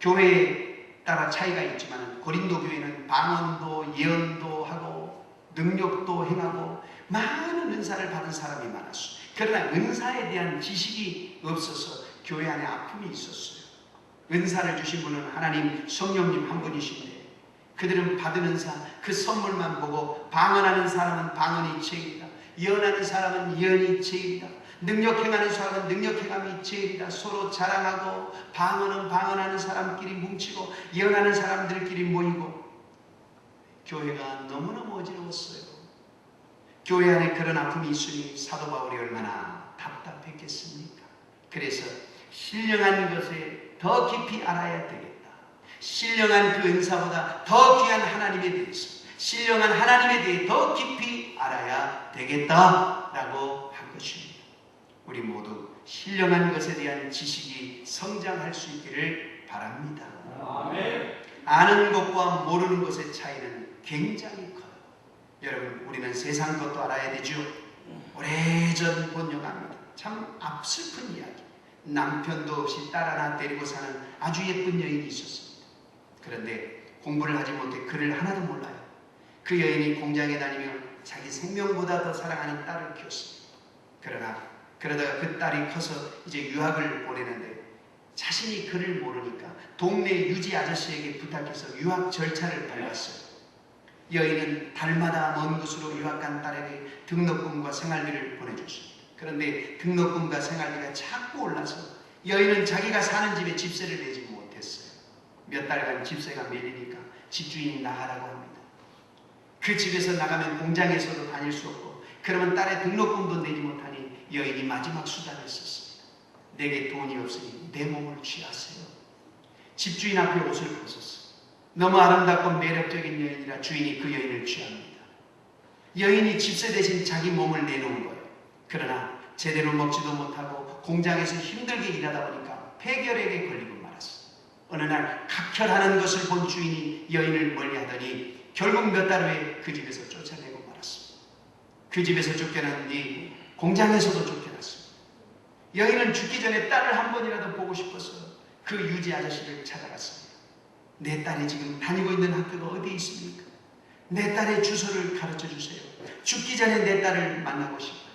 교회에 따라 차이가 있지만 고린도 교회는 방언도 예언도 하고 능력도 행하고 많은 은사를 받은 사람이 많았어요. 그러나 은사에 대한 지식이 없어서 교회 안에 아픔이 있었어요. 은사를 주신 분은 하나님 성령님 한 분이신데 그들은 받은 은사 그 선물만 보고 방언하는 사람은 방언이 제일이다. 예언하는 사람은 예언이 제일이다. 능력 행하는 사람은 능력 행함이 제일이다. 서로 자랑하고 방언은 방언하는 사람끼리 뭉치고 예언하는 사람들끼리 모이고 교회가 너무너무 어지러웠어요. 교회 안에 그런 아픔이 있으니 사도 바울이 얼마나 답답했겠습니까? 그래서 신령한 것에 더 깊이 알아야 되겠다. 신령한 그 은사보다 더 귀한 하나님에 대해서 신령한 하나님에 대해 더 깊이 알아야 되겠다라고 한 것입니다. 우리 모두 신령한 것에 대한 지식이 성장할 수 있기를 바랍니다. 아멘. 아는 것과 모르는 것의 차이는 굉장히 커요. 여러분 우리는 세상 것도 알아야 되죠. 오래전 본 영화입니다. 참 슬픈 이야기. 남편도 없이 딸 하나 데리고 사는 아주 예쁜 여인이 있었습니다. 그런데 공부를 하지 못해 글을 하나도 몰라요. 그 여인이 공장에 다니며 자기 생명보다 더 사랑하는 딸을 키웠습니다. 그러다가 그 딸이 커서 이제 유학을 보내는데 자신이 글을 모르니까 동네 유지 아저씨에게 부탁해서 유학 절차를 밟았어요. 여인은 달마다 먼 곳으로 유학 간 딸에게 등록금과 생활비를 보내줬습니다. 그런데 등록금과 생활비가 자꾸 올라서 여인은 자기가 사는 집에 집세를 내지 못했어요. 몇 달간 집세가 밀리니까 집주인이 나가라고 합니다. 그 집에서 나가면 공장에서도 다닐 수 없고 그러면 딸의 등록금도 내지 못하니 여인이 마지막 수단을 썼습니다. 내게 돈이 없으니 내 몸을 취하세요. 집주인 앞에 옷을 벗었어요. 너무 아름답고 매력적인 여인이라 주인이 그 여인을 취합니다. 여인이 집세 대신 자기 몸을 내놓은 거예요. 그러나 제대로 먹지도 못하고 공장에서 힘들게 일하다 보니까 폐결핵에 걸리고 말았어요. 어느 날 각혈하는 것을 본 주인이 여인을 멀리하더니 결국 몇 달 후에 그 집에서 쫓아내고 말았습니다. 그 집에서 쫓겨난 뒤 공장에서도 쫓겨났습니다. 여인은 죽기 전에 딸을 한 번이라도 보고 싶어서 그 유지 아저씨를 찾아갔습니다. 내 딸이 지금 다니고 있는 학교가 어디에 있습니까? 내 딸의 주소를 가르쳐 주세요. 죽기 전에 내 딸을 만나고 싶어요.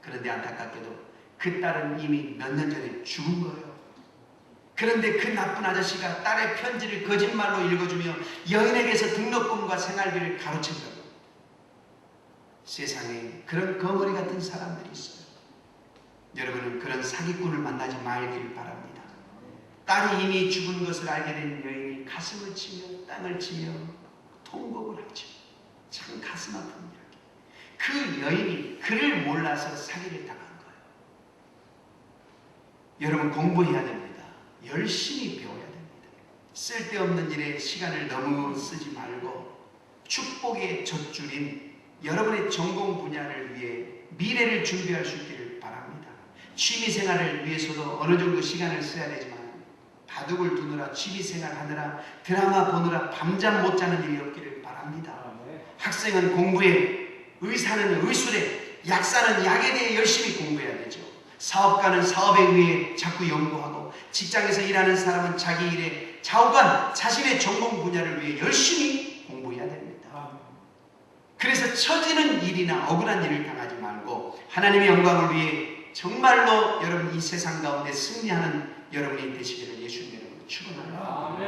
그런데 안타깝게도 그 딸은 이미 몇 년 전에 죽은 거예요. 그런데 그 나쁜 아저씨가 딸의 편지를 거짓말로 읽어주며 여인에게서 등록금과 생활비를 가로챈다고. 세상에 그런 거머리 같은 사람들이 있어요. 여러분은 그런 사기꾼을 만나지 말기를 바랍니다. 딸이 이미 죽은 것을 알게 된 여인이 가슴을 치며 땅을 치며 통곡을 하죠. 참 가슴 아픈 이야기. 그 여인이 그를 몰라서 사기를 당한 거예요. 여러분 공부해야 됩니다. 열심히 배워야 됩니다. 쓸데없는 일에 시간을 너무 쓰지 말고 축복의 젖줄인 여러분의 전공 분야를 위해 미래를 준비할 수 있기를 바랍니다. 취미생활을 위해서도 어느 정도 시간을 써야 되지만 바둑을 두느라 취미생활 하느라 드라마 보느라 밤잠 못 자는 일이 없기를 바랍니다. 학생은 공부에, 의사는 의술에, 약사는 약에 대해 열심히 공부해야 되죠. 사업가는 사업에 의해 자꾸 연구하고 직장에서 일하는 사람은 자기 일에 좌우간 자신의 전공 분야를 위해 열심히 공부해야 됩니다. 그래서 처지는 일이나 억울한 일을 당하지 말고 하나님의 영광을 위해 정말로 여러분 이 세상 가운데 승리하는 여러분이 되시기를 예수님 이름으로 축원합니다.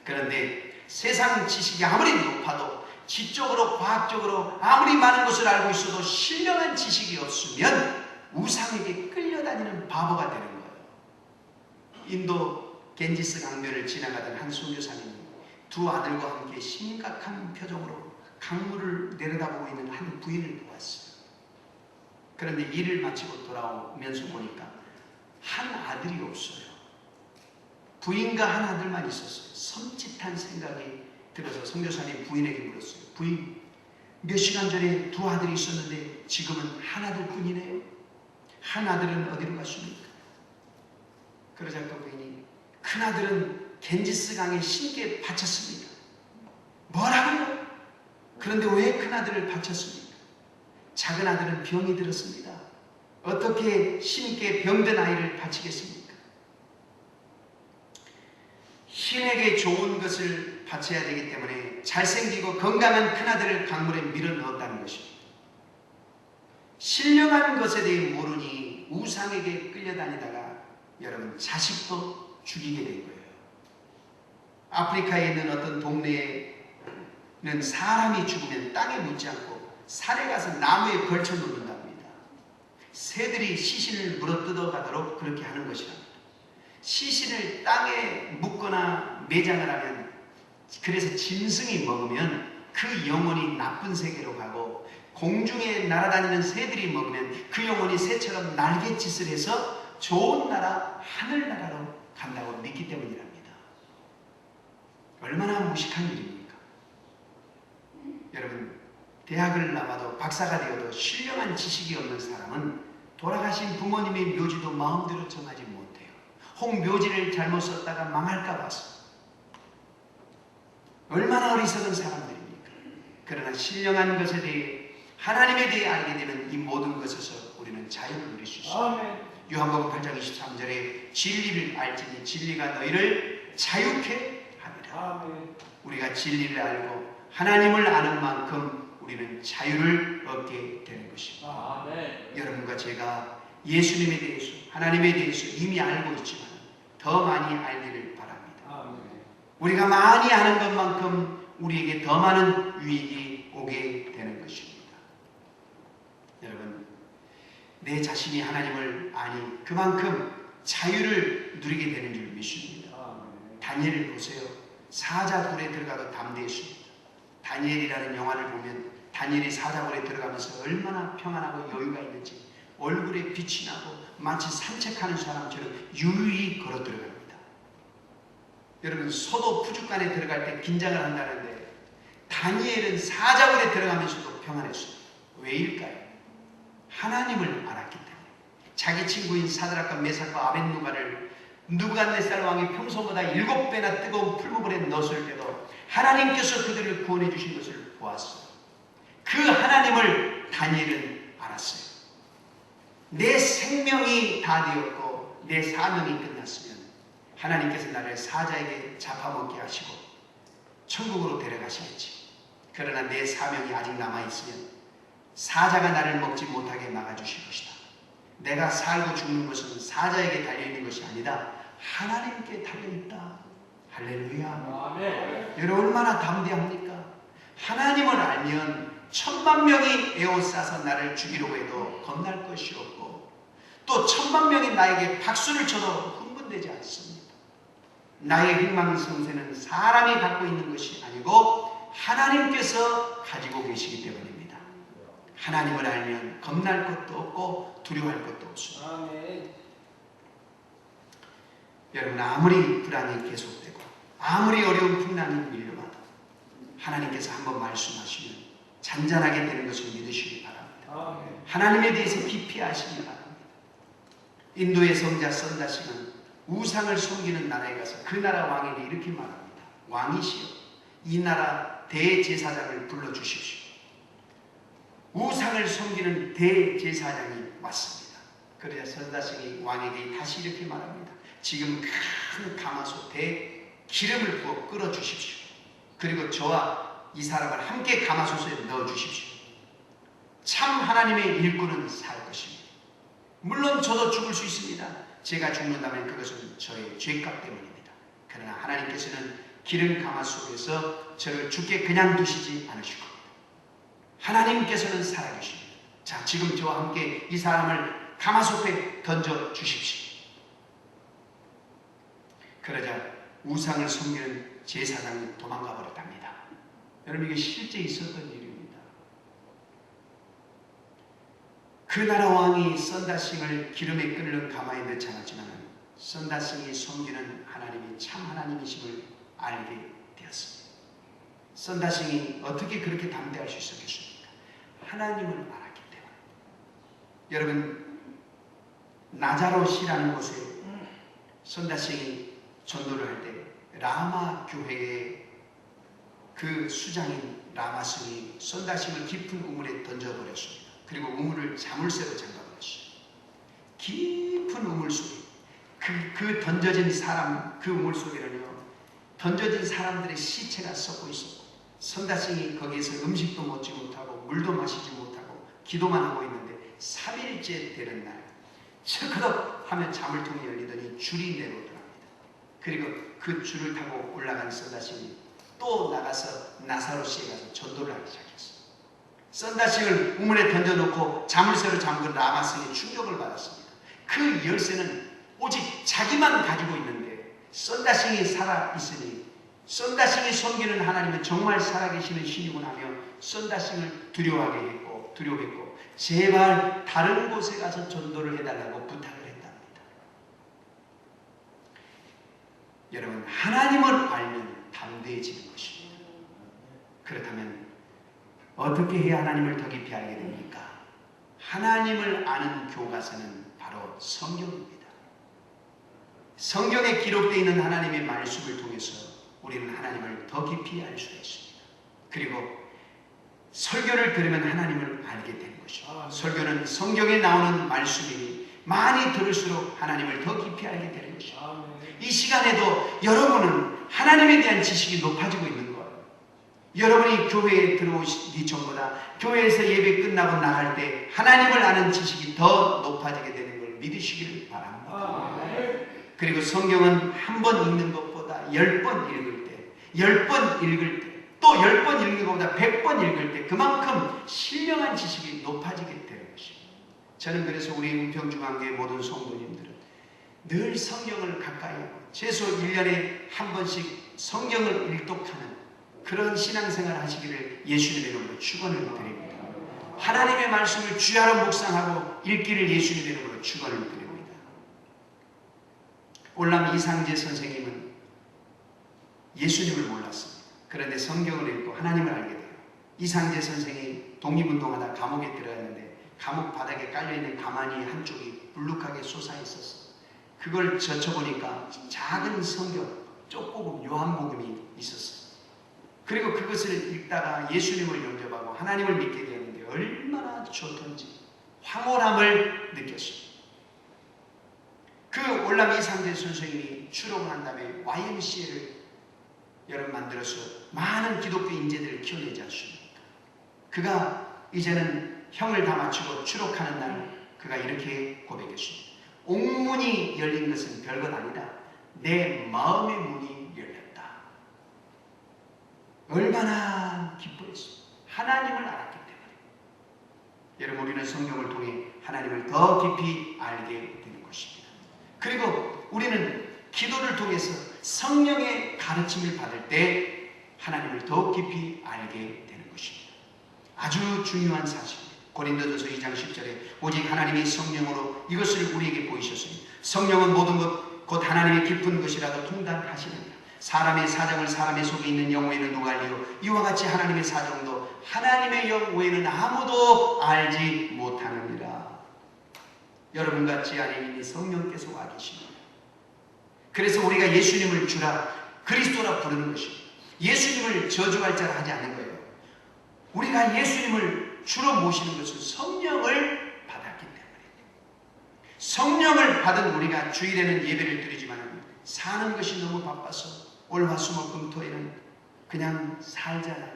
그런데 세상 지식이 아무리 높아도 지적으로 과학적으로 아무리 많은 것을 알고 있어도 신령한 지식이 없으면 우상에게 끌려다니는 바보가 되는 거예요. 인도 겐지스 강변을 지나가던 한 선교사님이 두 아들과 함께 심각한 표정으로 강물을 내려다보고 있는 한 부인을 보았어요. 그런데 일을 마치고 돌아오면서 보니까 한 아들이 없어요. 부인과 한 아들만 있었어요. 섬찟한 생각이 들어서 선교사님 부인에게 물었어요. 부인, 몇 시간 전에 두 아들이 있었는데 지금은 한 아들뿐이네요. 한 아들은 어디로 갔습니까? 그러자 또 부인이 큰 아들은 겐지스 강에 신께 바쳤습니다. 뭐라고요? 그런데 왜 큰 아들을 바쳤습니까? 작은 아들은 병이 들었습니다. 어떻게 신께 병든 아이를 바치겠습니까? 신에게 좋은 것을 바쳐야 되기 때문에 잘생기고 건강한 큰아들을 강물에 밀어 넣었다는 것입니다. 신령한 것에 대해 모르니 우상에게 끌려다니다가 여러분 자식도 죽이게 된 거예요. 아프리카에 있는 어떤 동네에는 사람이 죽으면 땅에 묻지 않고 산에 가서 나무에 걸쳐 놓는답니다. 새들이 시신을 물어뜯어 가도록 그렇게 하는 것이랍니다. 시신을 땅에 묻거나 매장을 하면, 그래서 짐승이 먹으면 그 영혼이 나쁜 세계로 가고, 공중에 날아다니는 새들이 먹으면 그 영혼이 새처럼 날갯짓을 해서 좋은 나라, 하늘나라로 간다고 믿기 때문이랍니다. 얼마나 무식한 일입니까? 여러분, 대학을 나와도 박사가 되어도 신령한 지식이 없는 사람은 돌아가신 부모님의 묘지도 마음대로 정하지 못해요. 홍묘지를 잘못 썼다가 망할까 봐서. 얼마나 어리석은 사람들입니까? 그러나 신령한 것에 대해, 하나님에 대해 알게 되면 이 모든 것에서 우리는 자유를 누릴 수 있습니다. 요한복음 8장 23절에 진리를 알지니 진리가 너희를 자유케 하리라. 우리가 진리를 알고 하나님을 아는 만큼 우리는 자유를 얻게 되는 것입니다. 여러분과 제가 예수님에 대해서, 하나님에 대해서 이미 알고 있지만 더 많이 알기를 바랍니다. 우리가 많이 아는 것만큼 우리에게 더 많은 유익이 오게 되는 것입니다. 여러분, 내 자신이 하나님을 아니 그만큼 자유를 누리게 되는 줄 믿습니다. 다니엘을 보세요. 사자굴에 들어가도 담대했습니다. 다니엘이라는 영화를 보면 다니엘이 사자굴에 들어가면서 얼마나 평안하고 여유가 있는지 얼굴에 빛이 나고 마치 산책하는 사람처럼 유유히 걸어 들어갑니다. 여러분, 소도 푸죽간에 들어갈 때 긴장을 한다는데 다니엘은 사자굴에 들어가면서도 평안했습니다. 왜일까요? 하나님을 알았기 때문에. 자기 친구인 사드락과 메삭과 아벳누가를 느부갓네살 왕이 평소보다 7배나 뜨거운 풀무불에 넣었을 때도 하나님께서 그들을 구원해 주신 것을 보았어요. 그 하나님을 다니엘은 알았어요. 내 생명이 다 되었고 내 사명이 끝났으면 하나님께서 나를 사자에게 잡아먹게 하시고 천국으로 데려가시겠지. 그러나 내 사명이 아직 남아있으면 사자가 나를 먹지 못하게 막아주실 것이다. 내가 살고 죽는 것은 사자에게 달려있는 것이 아니다. 하나님께 달려있다. 할렐루야. 아멘. 여러분, 얼마나 담대합니까? 하나님을 알면 10,000명이 에워싸서 나를 죽이려고 해도 겁날 것이 없고, 또 10,000명이 나에게 박수를 쳐도 흥분되지 않습니다. 나의 흥망성쇠는 사람이 갖고 있는 것이 아니고 하나님께서 가지고 계시기 때문입니다. 하나님을 알면 겁날 것도 없고 두려워할 것도 없습니다. 아멘. 여러분, 아무리 불안이 계속되고 아무리 어려운 풍랑이 밀려와도 하나님께서 한번 말씀하시면 잔잔하게 되는 것을 믿으시기 바랍니다. 아멘. 하나님에 대해서 깊이 아시기 바랍니다. 인도의 성자 선다시는 우상을 섬기는 나라에 가서 그 나라 왕에게 이렇게 말합니다. 왕이시여, 이 나라 대제사장을 불러주십시오. 우상을 섬기는 대제사장이 왔습니다. 그러자 선다시이 왕에게 다시 이렇게 말합니다. 지금 큰 가마솥에 기름을 부어 끓여주십시오. 그리고 저와 이 사람을 함께 가마솥에 넣어주십시오. 참 하나님의 일꾼은 살 것입니다. 물론 저도 죽을 수 있습니다. 제가 죽는다면 그것은 저의 죄값 때문입니다. 그러나 하나님께서는 기름 가마솥에서 저를 죽게 그냥 두시지 않으실 겁니다. 하나님께서는 살아계십니다. 자, 지금 저와 함께 이 사람을 가마솥에 던져 주십시오. 그러자 우상을 섬기는 제사장이 도망가 버렸답니다. 여러분, 이게 실제 있었던 일입니다. 그 나라 왕이 선다싱을 기름에 끓는 가마에 넣지 않았지만 선다싱이 섬기는 하나님이 참 하나님이심을 알게 되었습니다. 선다싱이 어떻게 그렇게 담대할 수 있었겠습니까? 하나님을 알았기 때문에. 여러분, 나자롯이라는 곳에 선다싱이 전도를 할 때 라마 교회의 그 수장인 라마스이 선다싱을 깊은 우물에 던져버렸습니다. 그리고 우물을 자물쇠로 잠가버렸어요. 깊은 우물 속에 그 던져진 사람, 그 우물 속에는요 던져진 사람들의 시체가 썩고 있었고 선다싱이 거기에서 음식도 먹지 못하고 물도 마시지 못하고 기도만 하고 있는데 3일째 되는 날 철커덕 하면 자물통이 열리더니 줄이 내려오더랍니다. 그리고 그 줄을 타고 올라간 선다싱이 또 나가서 나사로시에 가서 전도를 하기 시작했어요. 선다싱을 우물에 던져놓고 자물쇠로 잠근 라마스에게 충격을 받았습니다. 그 열쇠는 오직 자기만 가지고 있는데 선다싱이 살아있으니 선다싱이 섬기는 하나님은 정말 살아계시는 신이구나 하며 선다싱을 두려워했고 제발 다른 곳에 가서 전도를 해달라고 부탁을 했답니다. 여러분, 하나님을 알면 담대해지는 것입니다. 그렇다면 어떻게 해야 하나님을 더 깊이 알게 됩니까? 하나님을 아는 교과서는 바로 성경입니다. 성경에 기록되어 있는 하나님의 말씀을 통해서 우리는 하나님을 더 깊이 알 수가 있습니다. 그리고 설교를 들으면 하나님을 알게 되는 것입니다. 설교는 성경에 나오는 말씀이니 많이 들을수록 하나님을 더 깊이 알게 되는 것입니다. 이 시간에도 여러분은 하나님에 대한 지식이 높아지고 있는 거예요. 여러분이 교회에 들어오시기 전보다 교회에서 예배 끝나고 나갈 때 하나님을 아는 지식이 더 높아지게 되는 걸 믿으시기를 바랍니다. 그리고 성경은 한 번 읽는 것보다 10번 읽을 때, 10번 읽을 때, 또 10번 읽는 것보다 100번 읽을 때 그만큼 신령한 지식이 높아지게 되는 것입니다. 저는 그래서 우리 은평중앙교회 모든 성도님들은 늘 성경을 가까이 하고 최소 1년에 한 번씩 성경을 일독하는 그런 신앙생활 하시기를 예수님의 이름으로 축원을 드립니다. 하나님의 말씀을 주야로 묵상하고 읽기를 예수님의 이름으로 축원을 드립니다. 올람 이상재 선생님은 예수님을 몰랐습니다. 그런데 성경을 읽고 하나님을 알게 돼요. 이상재 선생이 독립운동하다 감옥에 들어갔는데 감옥 바닥에 깔려있는 가마니 한쪽이 불룩하게 솟아있었어요. 그걸 젖혀보니까 작은 성경, 쪽복음, 요한복음이 있었어요. 그리고 그것을 읽다가 예수님을 영접하고 하나님을 믿게 되었는데 얼마나 좋던지 황홀함을 느꼈습니다. 그 올람 이상재 선생님이 출옥을 한 다음에 YMCA를 여러분 만들어서 많은 기독교 인재들을 키워내지 않습니까? 그가 이제는 형을 다 마치고 출옥하는 날 그가 이렇게 고백했습니다. 옥문이 열린 것은 별것 아니다. 내 마음의 문이 열렸다. 얼마나 기뻐했습니다. 하나님을 알았기 때문에. 여러분, 우리는 성경을 통해 하나님을 더 깊이 알게 되는 것입니다. 그리고 우리는 기도를 통해서 성령의 가르침을 받을 때 하나님을 더 깊이 알게 되는 것입니다. 아주 중요한 사실입니다. 고린도전서 2장 10절에 오직 하나님이 성령으로 이것을 우리에게 보이셨으니 성령은 모든 것 곧 하나님의 깊은 것이라도 통달하시느니라. 사람의 사정을 사람의 속에 있는 영 외에는 누가 알리요? 이와 같이 하나님의 사정도 하나님의 영 외에는 아무도 알지 못하느니라. 여러분 같지 않으니 성령께서 와 계십니다. 그래서 우리가 예수님을 주라 그리스도라 부르는 것입니다. 예수님을 저주할자라 하지 않는 거예요. 우리가 예수님을 주로 모시는 것은 성령을 받았기 때문에. 성령을 받은 우리가 주일에는 예배를 드리지만 사는 것이 너무 바빠서 월화수목금토에는 그냥 살잖아요.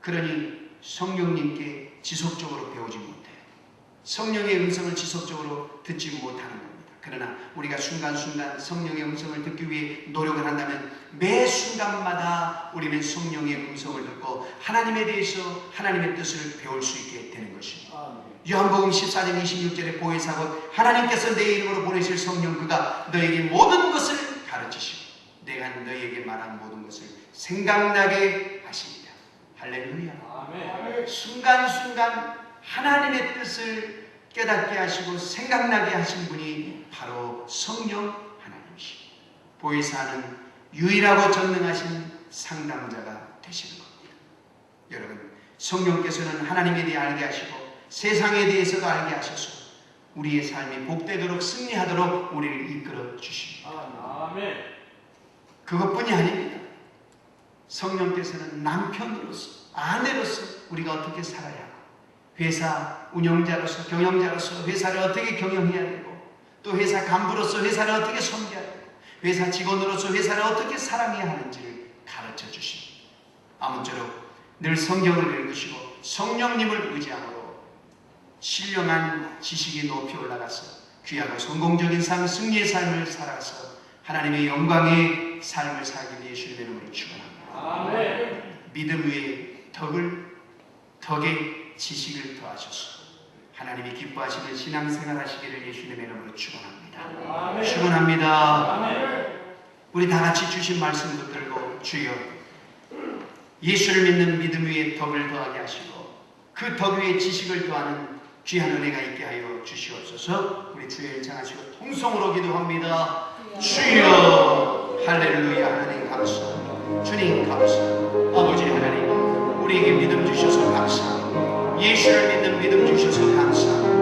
그러니 성령님께 지속적으로 배우지 못해요. 성령의 음성을 지속적으로 듣지 못하는 겁니다. 그러나 우리가 순간순간 성령의 음성을 듣기 위해 노력을 한다면 매 순간마다 우리는 성령의 음성을 듣고 하나님에 대해서 하나님의 뜻을 배울 수 있게 되는 것입니다. 요한복음 14장 26절에 보혜사 곧 하나님께서 내 이름으로 보내실 성령 그가 너에게 모든 것을 가르치시고 내가 너에게 말한 모든 것을 생각나게 하십니다. 할렐루야. 아멘. 순간순간 하나님의 뜻을 깨닫게 하시고 생각나게 하신 분이 바로 성령 하나님이십니다. 보혜사는 유일하고 전능하신 상담자가 되시는 겁니다. 여러분, 성령께서는 하나님에 대해 알게 하시고 세상에 대해서도 알게 하셔서 우리의 삶이 복되도록 승리하도록 우리를 이끌어 주십니다. 아멘. 그것뿐이 아닙니다. 성령께서는 남편으로서 아내로서 우리가 어떻게 살아야 하고 회사 운영자로서 경영자로서 회사를 어떻게 경영해야 되고 또 회사 간부로서 회사를 어떻게 섬겨야 되고 회사 직원으로서 회사를 어떻게 사랑해야 하는지를 가르쳐 주시고 아무쪼록 늘 성경을 읽으시고 성령님을 의지함으로 신령한 지식이 높이 올라가서 귀하고 성공적인 삶, 승리의 삶을 살아서 하나님의 영광의 삶을 살기 위해 주님의 이름으로 축원합니다. 아멘. 믿음 위에 덕에 지식을 더하셔서 하나님이 기뻐하시는 신앙생활 하시기를 예수님의 이름으로 축원합니다. 아멘. 축원합니다. 아멘. 우리 다 같이 주신 말씀 붙들고 주여 예수를 믿는 믿음 위에 덕을 더하게 하시고 그 덕 위에 지식을 더하는 귀한 은혜가 있게 하여 주시옵소서. 우리 주여 일창하시고 통성으로 기도합니다. 주여 할렐루야. 하나님 감사합니다. 주님 감사합니다. 아버지 하나님 우리에게 믿음 주셔서 감사합니다. 예수를 믿는 믿음 주셔서 감사합니다.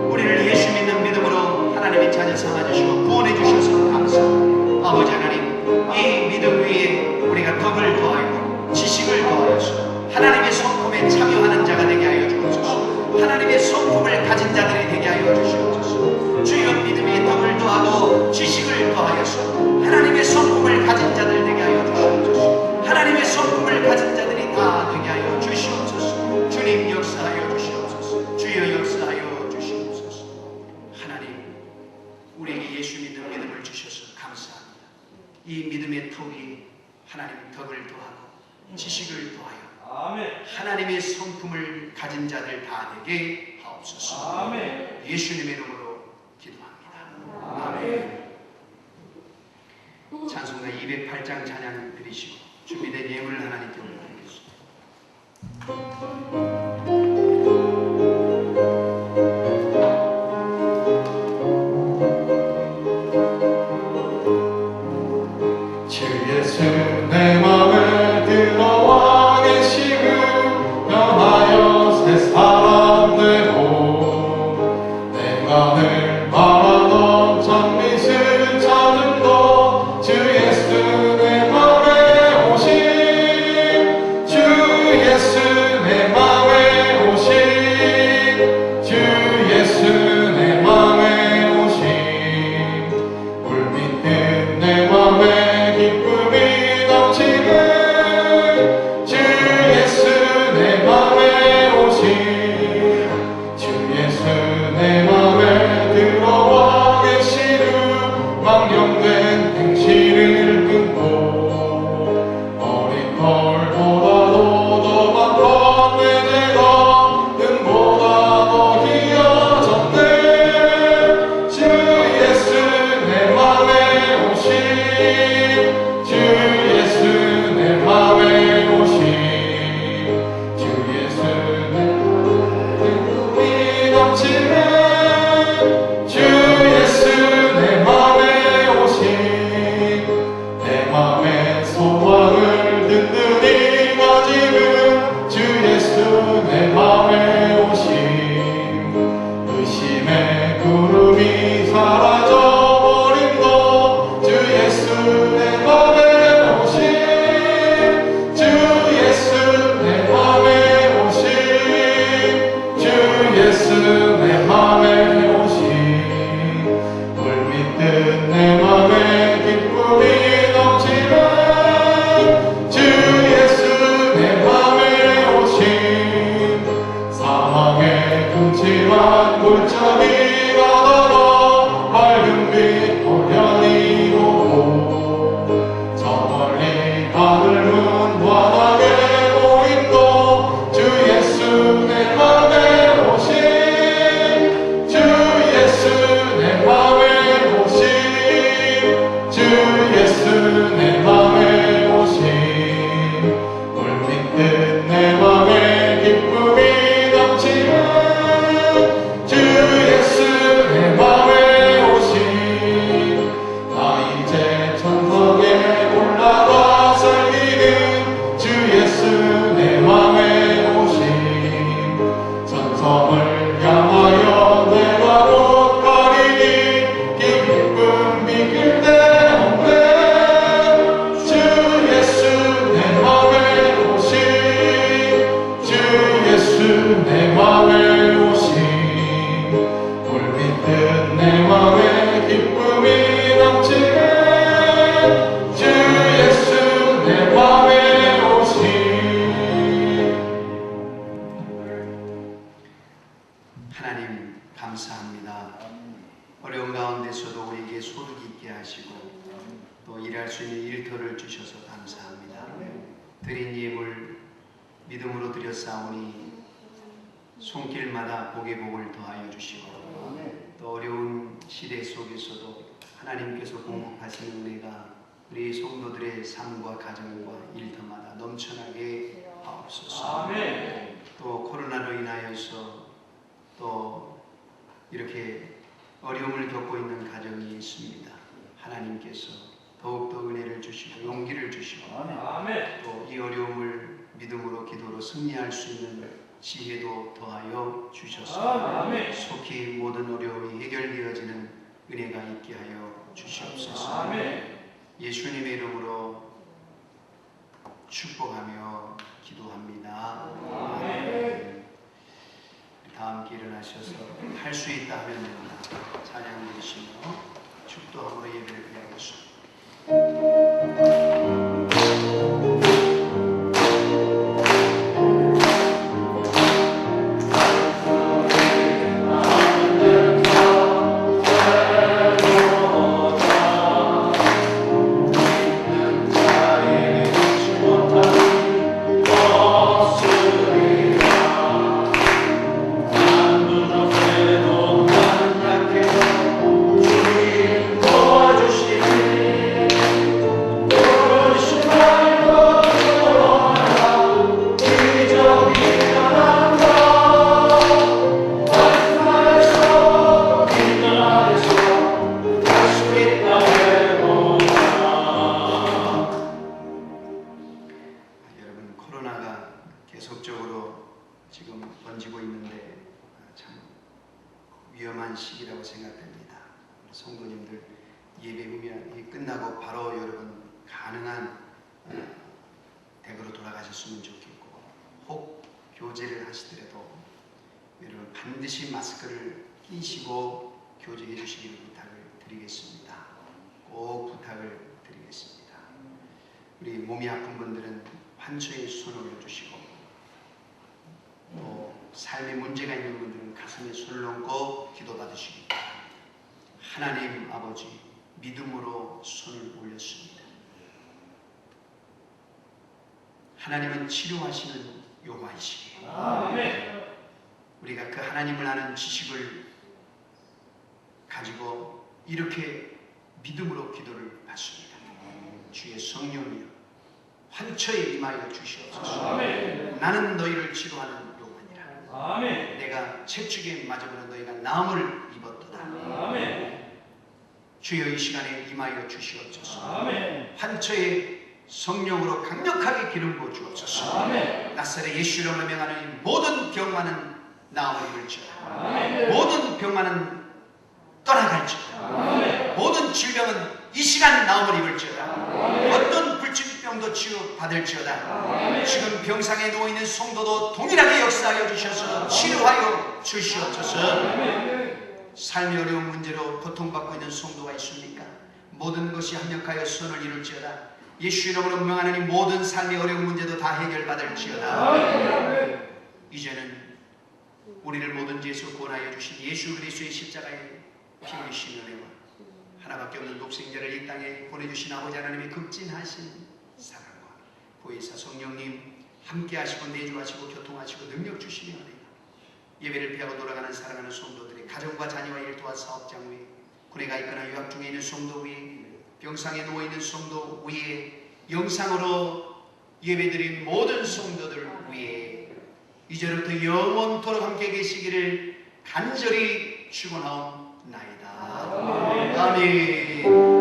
우리를 예수 믿는 믿음으로 하나님의 자녀 삼아주시고 구원해 주셔서 감사합니다. 아버지 하나님 이 믿음 위에 우리가 덕을 더하여 지식을 더하여서 하나님의 성품에 참여하는 자가 되게 하여 주옵소서. 하나님의 성품을 가진 자들이 되게 하여 주시옵소서. 주여 믿음의 덕을 더하고 지식을 더하여서 하나님의 성품을 가진 자들 되게 하여 주시옵소서. 하나님의 성품을 가진 자들이 다 되게 하여 주시옵소서. 주님 역사하여 주시옵소서. 주여 역사하여 주시옵소서. 하나님 우리에게 예수 믿는 믿음을 주셔서 감사합니다. 이 믿음의 덕이 하나님 덕을 더하고 지식을 더하여 아멘. 하나님의 성품을 가진 자들 다 되게 하옵소서. 아멘. 예수님의 이름으로 기도합니다. 아멘. 찬송가 208장 찬양 드리시고 준비된 예물을 하나님께 올려드리겠습니다. 주 예수 내 맘에 들어와 계시고 명하여 새 사람 되고 내가 늘 바라던 참미술 찾음도 주 예수 내 맘에 오신 주 예수 내 맘에 오신 주 예수 내 맘에 오신 물밑은 내 맘에 기쁨이 넘치는 주 예수 내 맘에 오신 주 예수 내 맘에 들어와 계시는 망령된 행실을 끊고 어린 털보다도 더 많던 내 죄가 등보다 더 희어졌네 주 예수 내 맘에 오신 주 예수 내 맘에 오신 주 예수 내 기쁨이 넘치는 주 예수 내 맘에 오신 내 맘의 소망을 든든히 가지는 주 예수 내 맘에 오신 의심의 구름이 사라져버린 것 주 예수 내 맘에 오신 주 예수 내 맘에 오신 주 예수 내 맘에 오신 물밑은 내 맘에 기쁨이 넘치는 주 예수 내 맘에 오신 사망의 금침한 골짜기 가다가 밝은 빛 호련히 보고 저 멀리 하늘은 환하게 보인도 주 예수 내 맘에 오신 주 예수 내 맘에 오신 주 예수 내 맘에 오신 물밑은 내 맘에 기쁨이 넘치는 주 예수 내 맘에 오신 나 이제 천성에 올라가 살기는 주 예수 내 맘에 오신 천성을 향하여 내가 곧 가리니 기쁨 비길 데 없네 또 일할 수 있는 일터를 주셔서 감사합니다. 드린 예물 믿음으로 드렸사오니 손길마다 복의 복을 더하여 주시고 또 어려운 시대 속에서도 하나님께서 공급하시는 은혜가 우리 성도들의 삶과 가정과 일터마다 넘쳐나게 하옵소서. 또 코로나로 인하여서 또 이렇게 어려움을 겪고 있는 가정이 있습니다. 하나님께서 더욱더 은혜를 주시고 용기를 주시고 또 이 어려움을 믿음으로 기도로 승리할 수 있는 지혜도 더하여 주셔서 속히 모든 어려움이 해결되어지는 은혜가 있게 하여 주시옵소서. 예수님의 이름으로 축복하며 기도합니다. 다 함께 일어나셔서 할 수 있다 하면 됩니다. 찬양 드리시며 축도함으로 예배를 드리겠습니다. 계속적으로 지금 번지고 있는데 참 위험한 시기라고 생각됩니다. 성도님들 예배 후면 끝나고 바로 여러분 가능한 댁으로 돌아가셨으면 좋겠고 혹 교제를 하시더라도 여러분 반드시 마스크를 끼시고 교제해 주시기를 부탁을 드리겠습니다. 꼭 부탁을 드리겠습니다. 우리 몸이 아픈 분들은 환초에 손을 올려주시고 또 삶에 문제가 있는 분들은 가슴에 손을 얹고 기도받으시기 바랍니다. 하나님 아버지 믿음으로 손을 올렸습니다. 하나님은 치료하시는 여호와이시기에 우리가 그 하나님을 아는 지식을 가지고 이렇게 믿음으로 기도를 받습니다. 주의 성령이여 환초에 임하여 주시옵소서. 나는 너희를 치료하는 여호와니라. 내가 채찍에 맞아보는 너희가 나음을 입었도다. 주여 이 시간에 임하여 주시옵소서. 환초에 성령으로 강력하게 기름 부어 주옵소서. 나사렛 예수 이름으로 명하는 이 모든 병만은 나음을 입을지어다. 모든 병만은 떠나갈지어다. 모든 질병은 이 시간 나음을 입을지어다. 어떤 불치병도 치유받을지어다. 지금 병상에 누워있는 성도도 동일하게 역사하여 주셔서 치료하여 주시옵소서. 삶의 어려운 문제로 고통받고 있는 성도가 있습니까? 모든 것이 합력하여 선을 이룰지어다. 예수 이름으로 명하는 이 모든 삶의 어려운 문제도 다 해결받을지어다. 이제는 우리를 모든 죄에서 구원하여 주신 예수 그리스도의 십자가에 피 흘리신 은혜와 하나밖에 없는 독생자를 이 땅에 보내주신 아버지 하나님의 극진하신 사랑과 보혜사 성령님 함께 하시고 내주하시고 교통하시고 능력 주시며 은혜가 예배를 피하고 돌아가는 사랑하는 성도들의 가정과 자녀와 일터와 사업장 위에 군에 가 있거나 유학 중에 있는 성도 위에 병상에 누워있는 성도 위에 영상으로 예배드린 모든 성도들 위에 이제부터 영원토록 함께 계시기를 간절히 축원하옵나이다. 아멘.